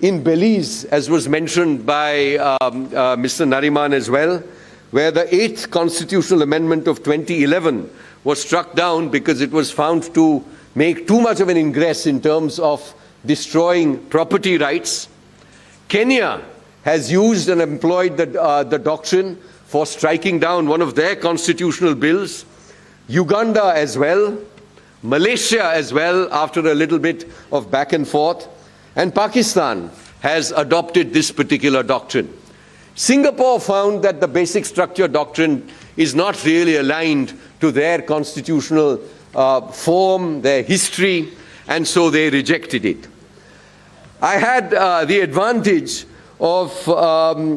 in Belize, as was mentioned by Mr. Nariman as well, where the 8th constitutional amendment of 2011 was struck down because it was found to make too much of an ingress in terms of destroying property rights. Kenya has used and employed the doctrine for striking down one of their constitutional bills. Uganda as well, Malaysia as well, after a little bit of back and forth, and Pakistan has adopted this particular doctrine. Singapore found that the basic structure doctrine is not really aligned to their constitutional form, their history, and so they rejected it. I had the advantage of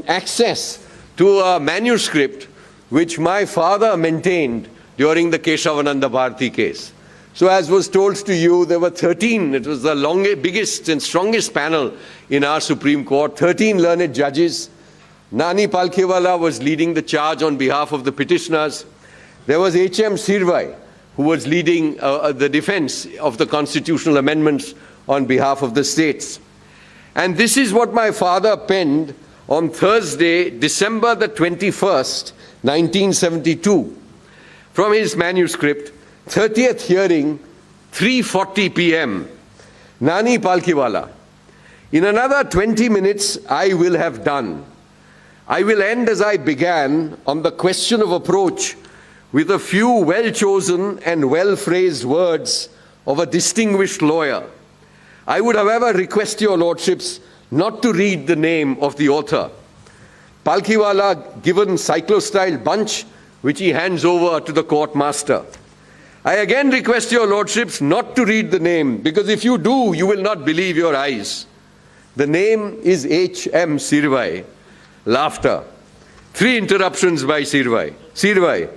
access to a manuscript which my father maintained during the Keshavananda Bharati case. So as was told to you, there were 13, it was the biggest and strongest panel in our Supreme Court, 13 learned judges. Nani Palkhiwala was leading the charge on behalf of the petitioners. There was H.M. Sirvai, who was leading the defense of the constitutional amendments on behalf of the states. And this is what my father penned on Thursday, December the 21st, 1972. From his manuscript, 30th hearing, 3:40 p.m. Nani Palkhiwala. In another 20 minutes, I will have done. I will end as I began on the question of approach with a few well-chosen and well-phrased words of a distinguished lawyer. I would, however, request your lordships not to read the name of the author. Palkhiwala given cyclostyle bunch, which he hands over to the court master. I again request your lordships not to read the name, because if you do, you will not believe your eyes. The name is H.M. Sirvai. Laughter. 3 interruptions by Sirvai. Sirvai.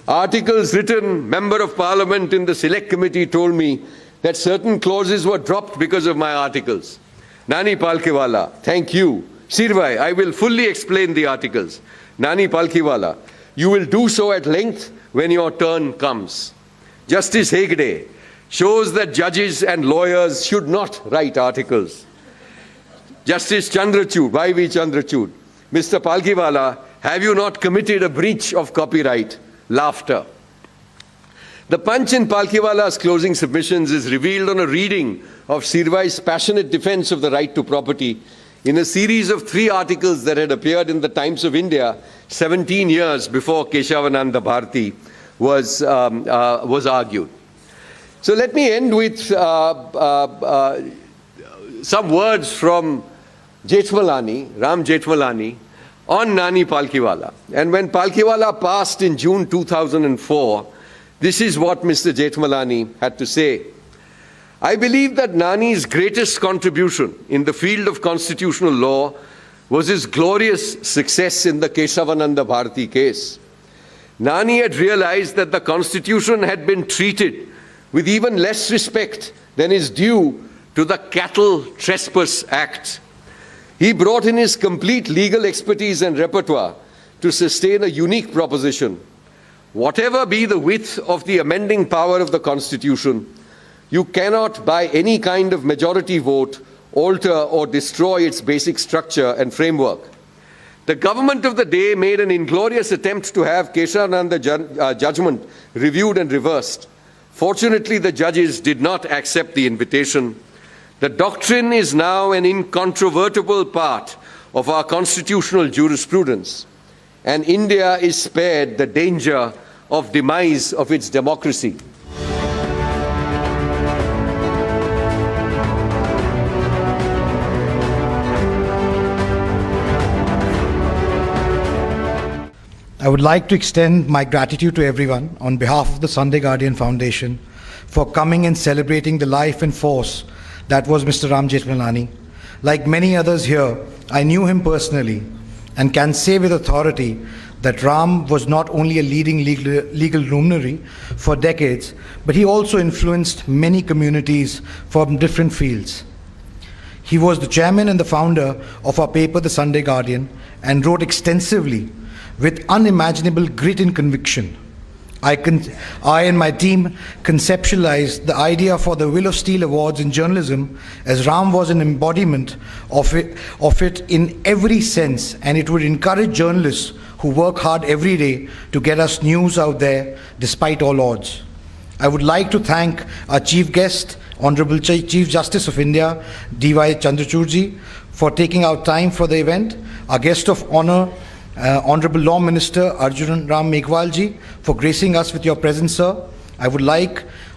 Articles written, Member of Parliament in the Select Committee told me that certain clauses were dropped because of my articles. Nani Palkhiwala. Thank you. Sirvai. I will fully explain the articles. Nani Palkhiwala. You will do so at length when your turn comes. Justice Hegde shows that judges and lawyers should not write articles. Justice Chandrachud, Y.V. Chandrachud, Mr. Palkhiwala, have you not committed a breach of copyright? Laughter. The punch in Palkhiwala's closing submissions is revealed on a reading of Sirvai's passionate defense of the right to property in a series of 3 articles that had appeared in the Times of India 17 years before Keshavananda Bharati was argued. So let me end with some words from Jethmalani, Ram Jethmalani, on Nani Palkhiwala. And when Palkhiwala passed in June 2004, this is what Mr. Jethmalani had to say. I believe that Nani's greatest contribution in the field of constitutional law was his glorious success in the Keshavananda Bharati case. Nani had realized that the Constitution had been treated with even less respect than is due to the Cattle Trespass Act. He brought in his complete legal expertise and repertoire to sustain a unique proposition. Whatever be the width of the amending power of the Constitution, you cannot, by any kind of majority vote, alter or destroy its basic structure and framework. The government of the day made an inglorious attempt to have Keshavananda judgment reviewed and reversed. Fortunately, the judges did not accept the invitation. The doctrine is now an incontrovertible part of our constitutional jurisprudence, and India is spared the danger of demise of its democracy. I would like to extend my gratitude to everyone on behalf of the Sunday Guardian Foundation for coming and celebrating the life and force that was Mr. Ram Jethmalani. Like many others here, I knew him personally and can say with authority that Ram was not only a leading legal luminary for decades, but he also influenced many communities from different fields. He was the chairman and the founder of our paper, The Sunday Guardian, and wrote extensively with unimaginable grit and conviction I and my team conceptualized the idea for the Will of Steel Awards in journalism as Ram was an embodiment of it in every sense, and it would encourage journalists who work hard every day to get us news out there despite all odds. I would like to thank our chief guest, Honourable Chief Justice of India, CJI Chandrachud ji, for taking out time for the event, our guest of honour, Honourable Law Minister Arjun Ram Meghwal ji, for gracing us with your presence, sir. I would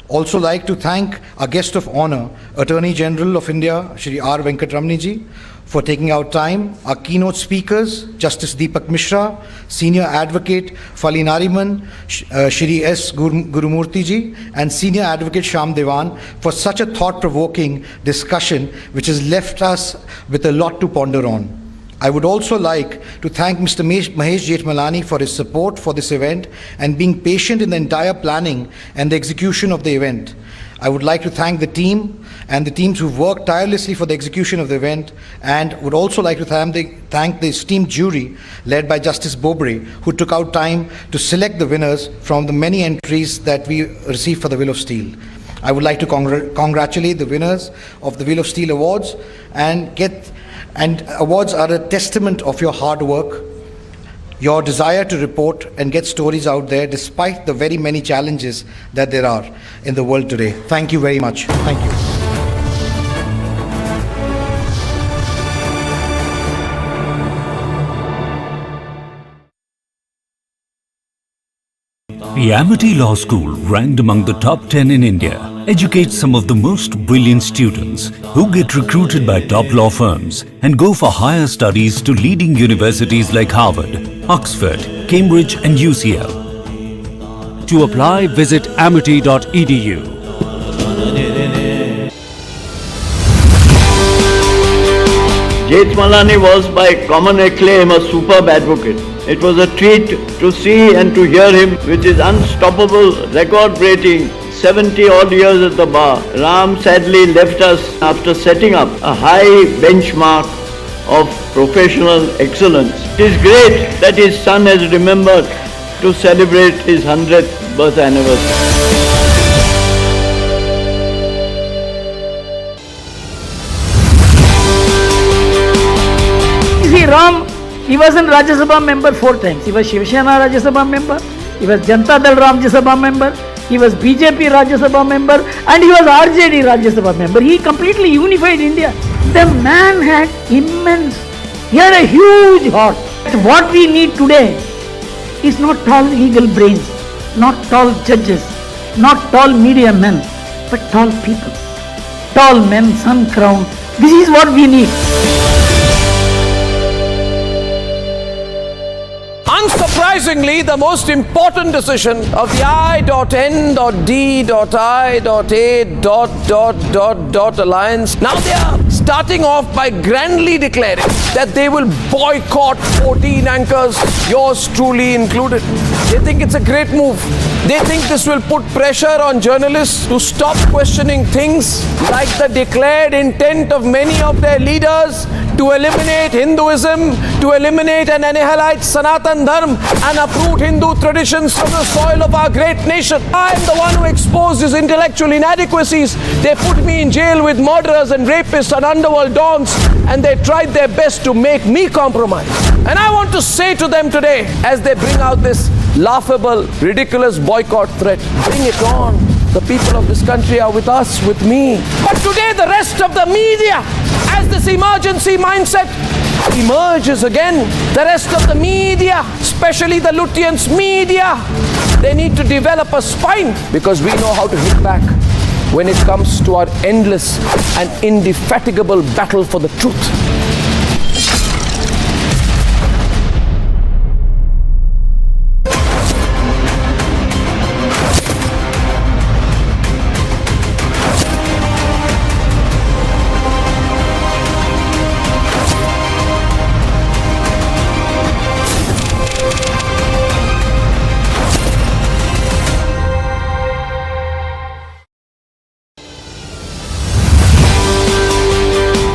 also like to thank our guest of honour, Attorney General of India, Shri R. Venkatramani ji, for taking out time, our keynote speakers, Justice Deepak Mishra, Senior Advocate Fali Nariman, Shri S. Gurumurthy ji, and Senior Advocate Shyam Devan, for such a thought-provoking discussion which has left us with a lot to ponder on. I would also like to thank Mr. Mahesh Jethmalani for his support for this event and being patient in the entire planning and the execution of the event. I would like to thank the team and the teams who've worked tirelessly for the execution of the event, and would also like to thank the esteemed jury led by Justice Bobre, who took out time to select the winners from the many entries that we received for the Will of Steel. I would like to congratulate the winners of the Will of Steel Awards, and awards are a testament of your hard work, your desire to report and get stories out there despite the very many challenges that there are in the world today. Thank you very much. Thank you. The Amity Law School, ranked among the top 10 in India, educates some of the most brilliant students who get recruited by top law firms and go for higher studies to leading universities like Harvard, Oxford, Cambridge and UCL. To apply, visit amity.edu. Jethmalani was by common acclaim a superb advocate. It was a treat to see and to hear him with his unstoppable, record-breaking 70-odd years at the bar. Ram sadly left us after setting up a high benchmark of professional excellence. It is great that his son has remembered to celebrate his 100th birth anniversary. See, Ram, he was in Rajya Sabha member 4 times. He was Shiv Sena Rajya Sabha member, he was Janata Dal Rajya Sabha member, he was BJP Rajya Sabha member, and he was RJD Rajya Sabha member. He completely unified India. The man had he had a huge heart. What we need today is not tall legal brains, not tall judges, not tall media men, but tall people. Tall men, sun crowned. This is what we need. Unsurprisingly, the most important decision of the I.N.D.I.A. alliance, now they are starting off by grandly declaring that they will boycott 14 anchors, yours truly included. They think it's a great move. They think this will put pressure on journalists to stop questioning things like the declared intent of many of their leaders to eliminate Hinduism, to eliminate and annihilate Sanatan Dharma and uproot Hindu traditions from the soil of our great nation. I am the one who exposed his intellectual inadequacies. They put me in jail with murderers and rapists and underworld dons, and they tried their best to make me compromise. And I want to say to them today, as they bring out this laughable, ridiculous boycott threat, bring it on. The people of this country are with us, with me. But today the rest of the media, as this emergency mindset emerges again, the rest of the media, especially the Lutyens media, they need to develop a spine, because we know how to hit back when it comes to our endless and indefatigable battle for the truth.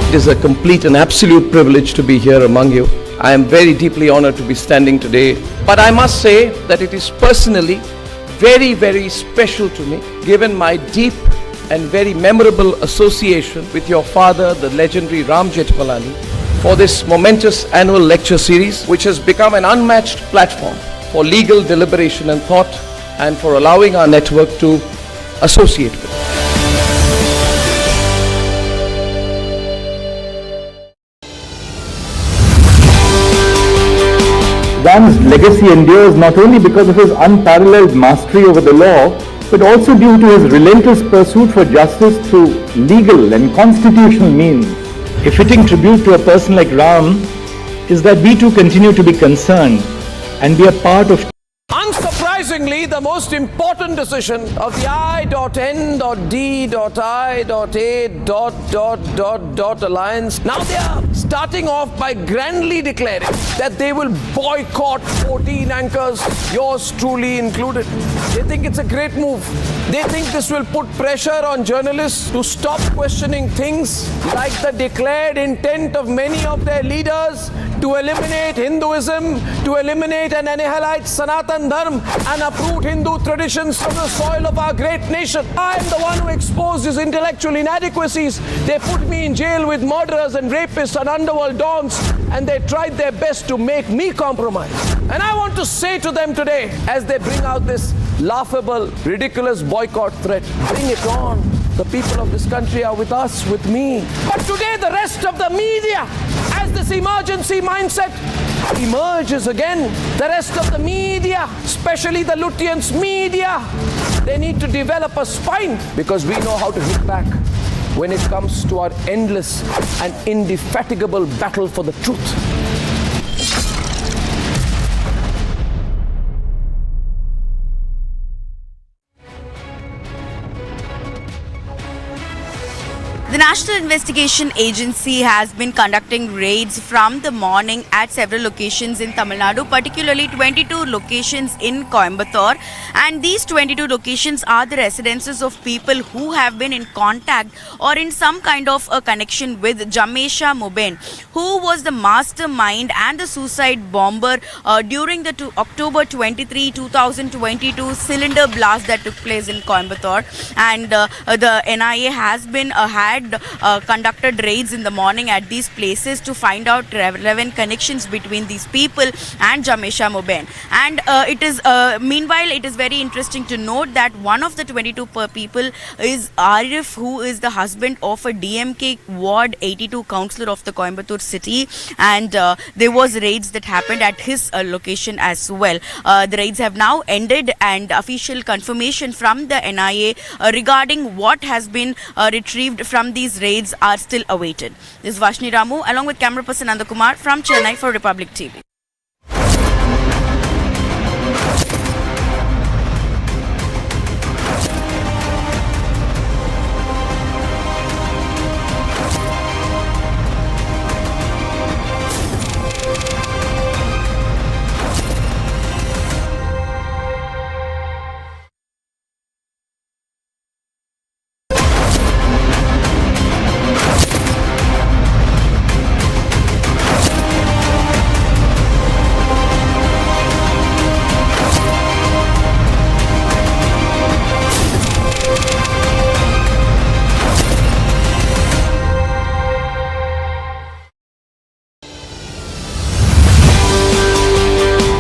It is a complete and absolute privilege to be here among you. I am very deeply honored to be standing today. But I must say that it is personally very, very special to me, given my deep and very memorable association with your father, the legendary Ram Jethmalani, for this momentous annual lecture series, which has become an unmatched platform for legal deliberation and thought, and for allowing our network to associate with. Ram's legacy endures not only because of his unparalleled mastery over the law, but also due to his relentless pursuit for justice through legal and constitutional means. A fitting tribute to a person like Ram is that we too continue to be concerned and be a part of. Unsurprisingly, the most important decision of the I.N.D.I.A. alliance, now they are starting off by grandly declaring that they will boycott 14 anchors, yours truly included. They think it's a great move. They think this will put pressure on journalists to stop questioning things like the declared intent of many of their leaders to eliminate Hinduism, to eliminate and annihilate Sanatan Dharma and uproot Hindu traditions from the soil of our great nation. I am the one who exposed his intellectual inadequacies. They put me in jail with murderers and rapists and underworld dons, and they tried their best to make me compromise. And I want to say to them today, as they bring out this laughable, ridiculous boycott threat, bring it on. The people of this country are with us, with me. But today the rest of the media, as this emergency mindset emerges again, the rest of the media, especially the Lutyens media, they need to develop a spine, because we know how to hit back when it comes to our endless and indefatigable battle for the truth. The National Investigation Agency has been conducting raids from the morning at several locations in Tamil Nadu, particularly 22 locations in Coimbatore. And these 22 locations are the residences of people who have been in contact or in some kind of a connection with Jamesha Muben, who was the mastermind and the suicide bomber during the October 23, 2022 cylinder blast that took place in Coimbatore. And the NIA has been conducted raids in the morning at these places to find out relevant connections between these people and Jamesha Muben. And meanwhile, it is very interesting to note that one of the 22 people is Arif, who is the husband of a DMK Ward 82 councillor of the Coimbatore city, and there was raids that happened at his location as well. The raids have now ended, and official confirmation from the NIA regarding what has been retrieved from these raids are still awaited. This is Vashni Ramu along with camera person Nandakumar from Chennai for Republic TV.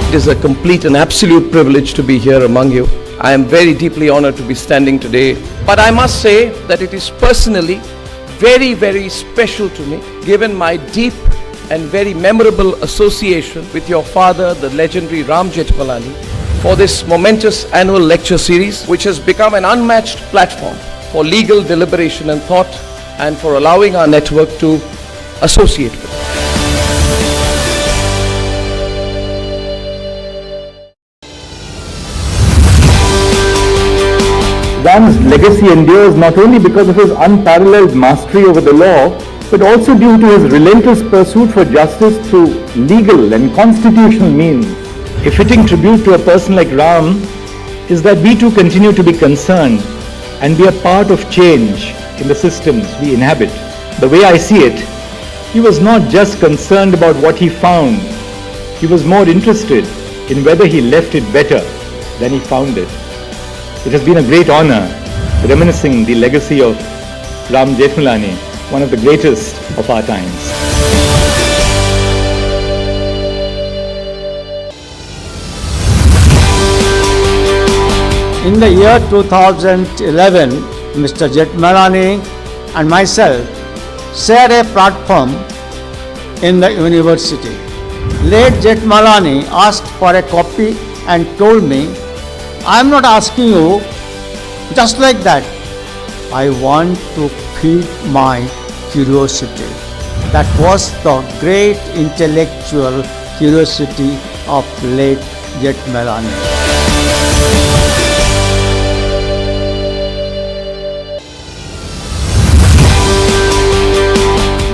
It is a complete and absolute privilege to be here among you. I am very deeply honored to be standing today. But I must say that it is personally very, very special to me, given my deep and very memorable association with your father, the legendary Ram Jethmalani, for this momentous annual lecture series, which has become an unmatched platform for legal deliberation and thought, and for allowing our network to associate with. Ram's legacy endures not only because of his unparalleled mastery over the law, but also due to his relentless pursuit for justice through legal and constitutional means. A fitting tribute to a person like Ram is that we too continue to be concerned and be a part of change in the systems we inhabit. The way I see it, he was not just concerned about what he found, he was more interested in whether he left it better than he found it. It has been a great honor reminiscing the legacy of Ram Jethmalani, one of the greatest of our times. In the year 2011, Mr. Jethmalani and myself shared a platform in the university. Late Jethmalani asked for a copy and told me, I am not asking you just like that. I want to feed my curiosity. That was the great intellectual curiosity of late Jethmalani.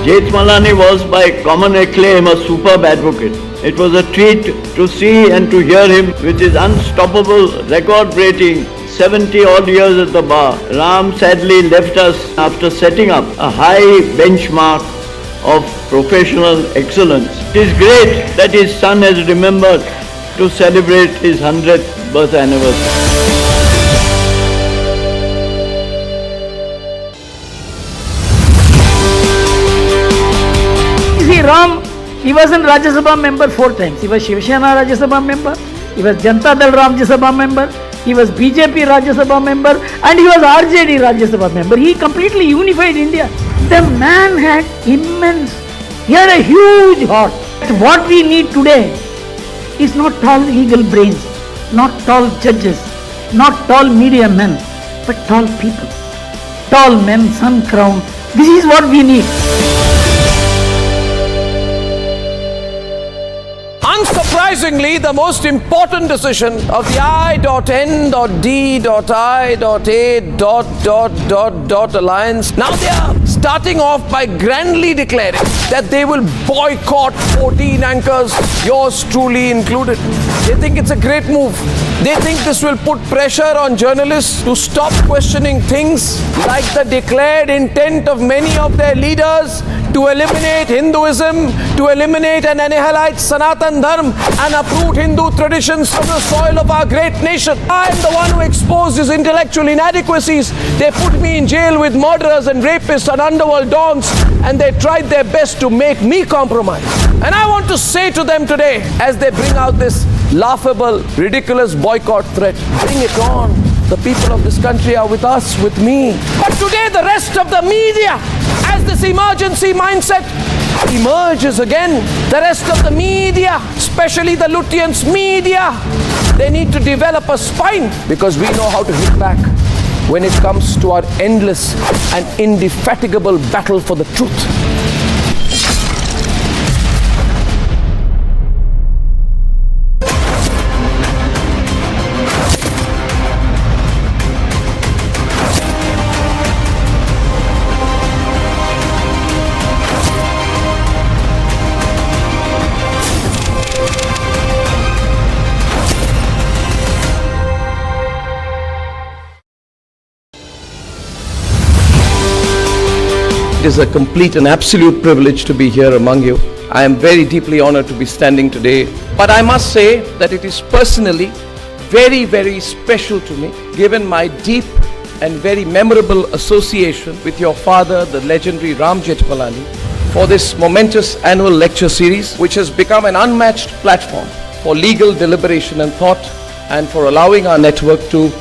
Jethmalani was by common acclaim a superb advocate. It was a treat to see and to hear him with his unstoppable, record-breaking 70 odd years at the bar. Ram sadly left us after setting up a high benchmark of professional excellence. It is great that his son has remembered to celebrate his 100th birth anniversary. Ram, he was in Rajya Sabha member 4 times. He was Shiv Sena Rajya Sabha member, he was Janata Dal Rajya Sabha member, he was BJP Rajya Sabha member, and he was RJD Rajya Sabha member. He completely unified India. The man had immense, he had a huge heart. What we need today is not tall legal brains, not tall judges, not tall media men, but tall people. Tall men, sun crown. This is what we need. Unsurprisingly, the most important decision of the I.N.D.I.A. alliance, now they are starting off by grandly declaring that they will boycott 14 anchors, yours truly included. They think it's a great move. They think this will put pressure on journalists to stop questioning things like the declared intent of many of their leaders to eliminate Hinduism, to eliminate and annihilate Sanatan Dharma and uproot Hindu traditions from the soil of our great nation. I am the one who exposed these intellectual inadequacies. They put me in jail with murderers and rapists and underworld dons, and they tried their best to make me compromise. And I want to say to them today, as they bring out this laughable, ridiculous boycott threat, bring it on. The people of this country are with us, with me. But today the rest of the media, as this emergency mindset emerges again, the rest of the media, especially the Lutyens media, they need to develop a spine, because we know how to hit back when it comes to our endless and indefatigable battle for the truth. It is a complete and absolute privilege to be here among you. I am very deeply honored to be standing today. But I must say that it is personally very, very special to me, given my deep and very memorable association with your father, the legendary Ram Jethmalani, for this momentous annual lecture series, which has become an unmatched platform for legal deliberation and thought, and for allowing our network to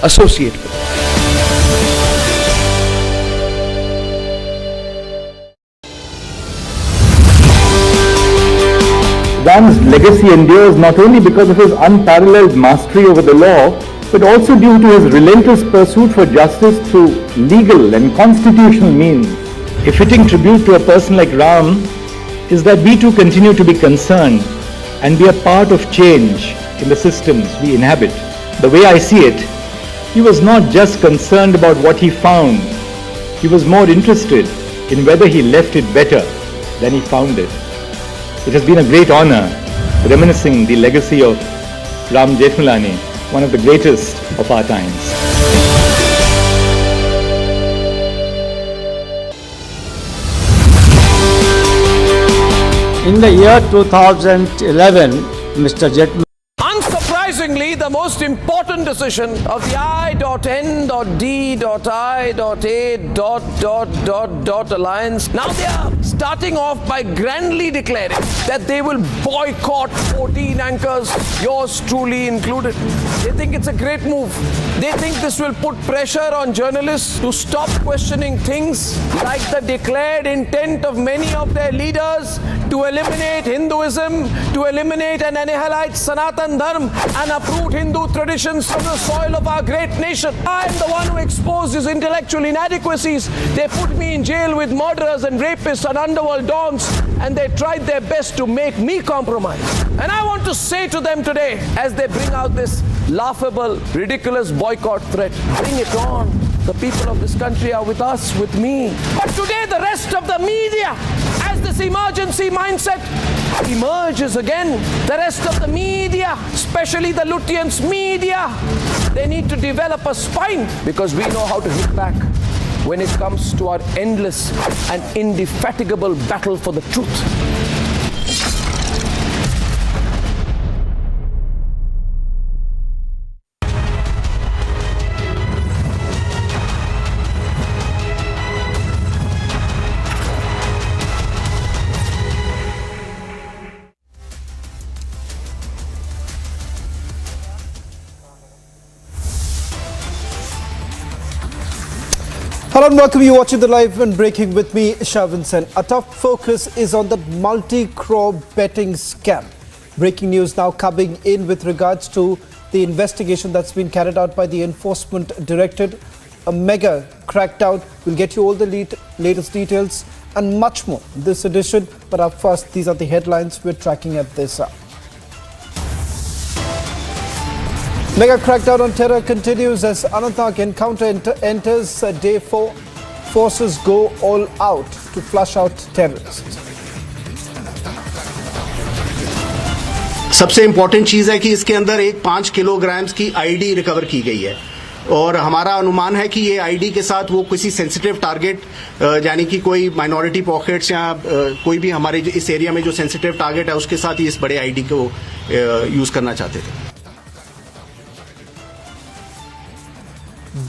associate with. Ram's legacy endures not only because of his unparalleled mastery over the law, but also due to his relentless pursuit for justice through legal and constitutional means. A fitting tribute to a person like Ram is that we too continue to be concerned and be a part of change in the systems we inhabit. The way I see it, he was not just concerned about what he found, he was more interested in whether he left it better than he found it. It has been a great honor reminiscing the legacy of Ram Jethmalani, one of the greatest of our times. In the year 2011, Mr. Jethmalani Surprisingly, the most important decision of the I.N.D.I.A. alliance, now they are starting off by grandly declaring that they will boycott 14 anchors, yours truly included. They think it's a great move. They think this will put pressure on journalists to stop questioning things like the declared intent of many of their leaders to eliminate Hinduism, to eliminate and annihilate Sanatan Dharma and uproot Hindu traditions from the soil of our great nation. I am the one who exposed his intellectual inadequacies. They put me in jail with murderers and rapists and underworld dons, and they tried their best to make me compromise. And I want to say to them today, as they bring out this laughable, ridiculous boycott threat, bring it on. The people of this country are with us, with me. But today the rest of the media, as this emergency mindset emerges again, the rest of the media, especially the Lutyens media, they need to develop a spine, because we know how to hit back when it comes to our endless and indefatigable battle for the truth. Hello and welcome. You're watching the live and breaking with me, Shavin Sen. A top focus is on the multi-crore betting scam. Breaking news now coming in with regards to the investigation that's been carried out by the Enforcement Directorate. A mega crackdown. We'll get you all the latest details and much more in this edition. But up first, these are the headlines we're tracking at this hour. Mega crackdown on terror continues as Anantnag encounter enters day 4. Forces go all out to flush out terrorists. सबसे important चीज है कि इसके अंदर एक 5 kilogram की ID recover की गई है और हमारा अनुमान है कि ये आईडी के साथ वो किसी सेंसिटिव टारगेट यानी कि कोई माइनॉरिटी पॉकेट्स या कोई भी हमारे इस एरिया में जो सेंसिटिव टारगेट है उसके साथ ही इस बड़े आईडी को यूज करना चाहते थे.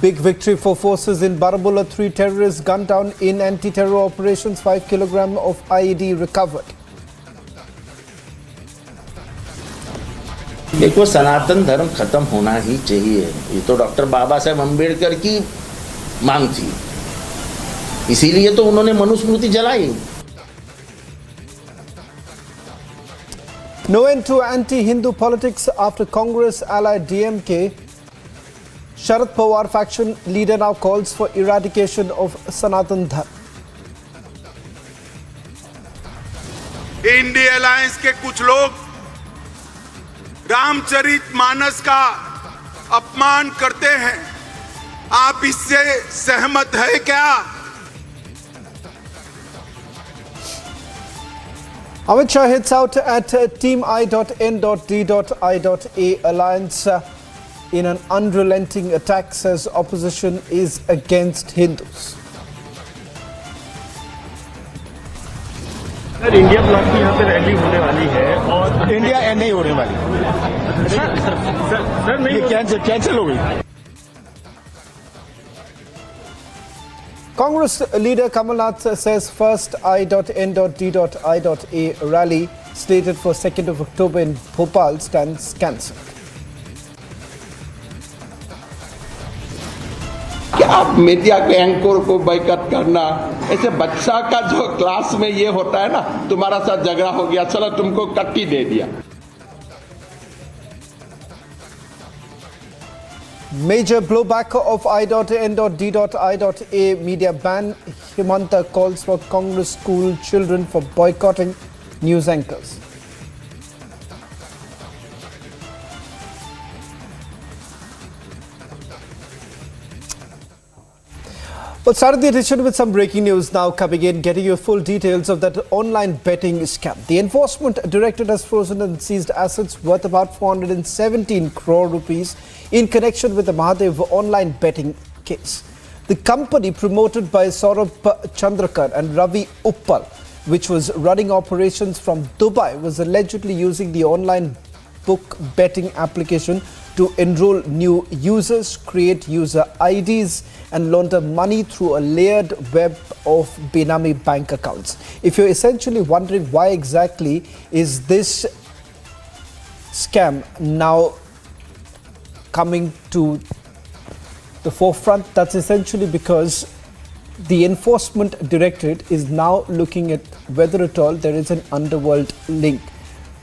Big victory for forces in Baramulla. 3 terrorists gunned down in anti-terror operations. 5 kilogram of IED recovered. देखो, सनातन धर्म खत्म होना ही चाहिए. ये तो डॉक्टर बाबा साहेब अम्बेडकर की मांग थी, इसीलिए तो उन्होंने मनुस्मृति जलाई. No end to anti-Hindu politics after Congress allied DMK. Sharad Pawar faction leader now calls for eradication of Sanatan Dharma. INDI alliance के कुछ लोग रामचरितमानस का अपमान करते हैं. आप इससे सहमत है क्या? Amit Shah hits out at Team I.N.D.I.A alliance in an unrelenting attack, says opposition is against Hindus. Sir, India block की यहाँ पे रैली होने वाली है और इंडिया नहीं होने वाली. सर नहीं, ये कैंसिल हो गई. Congress leader Kamal Nath says first I.N.D.I.A rally slated for 2nd of October in Bhopal stands cancelled. कि आप मीडिया के एंकर को बाइकआउट करना, ऐसे बच्चा का जो क्लास में ये होता है ना, तुम्हारा साथ झगड़ा हो गया, चलो तुमको कट्टी दे दिया. Major blowback of I.N.D.I.A media ban. Himanta calls for Congress school children for boycotting news anchors. Well, started the edition with some breaking news now coming in, getting you full details of that online betting scam. The Enforcement Directorate has frozen and seized assets worth about 417 crore rupees in connection with the Mahadev online betting case. The company promoted by Saurabh Chandrachud and Ravi Uppal, which was running operations from Dubai, was allegedly using the online book betting application to enroll new users, create user IDs and launder money through a layered web of Benami bank accounts. If you're essentially wondering why exactly is this scam now coming to the forefront, that's essentially because the Enforcement Directorate is now looking at whether at all there is an underworld link.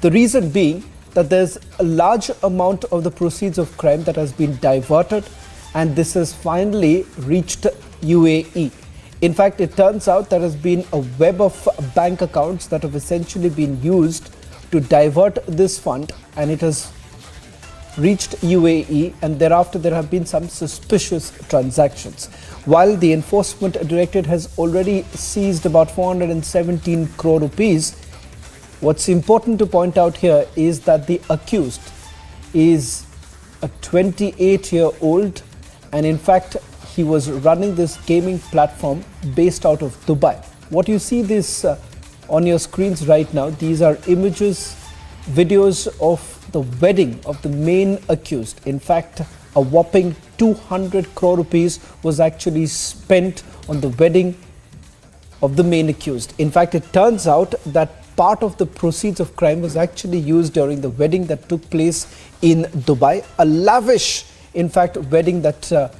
The reason being that there's a large amount of the proceeds of crime that has been diverted, and this has finally reached UAE. In fact, it turns out there has been a web of bank accounts that have essentially been used to divert this fund, and it has reached UAE, and thereafter there have been some suspicious transactions. While the Enforcement Directorate has already seized about 417 crore rupees, what's important to point out here is that the accused is a 28-year-old, and in fact he was running this gaming platform based out of Dubai. What you see this on your screens right now, these are images, videos of the wedding of the main accused. In fact, a whopping 200 crore rupees was actually spent on the wedding of the main accused. In fact, it turns out that part of the proceeds of crime was actually used during the wedding that took place in Dubai, a lavish, in fact, wedding that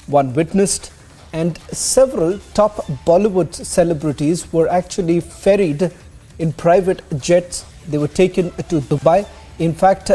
one witnessed, and several top Bollywood celebrities were actually ferried in private jets. They were taken to Dubai. In fact,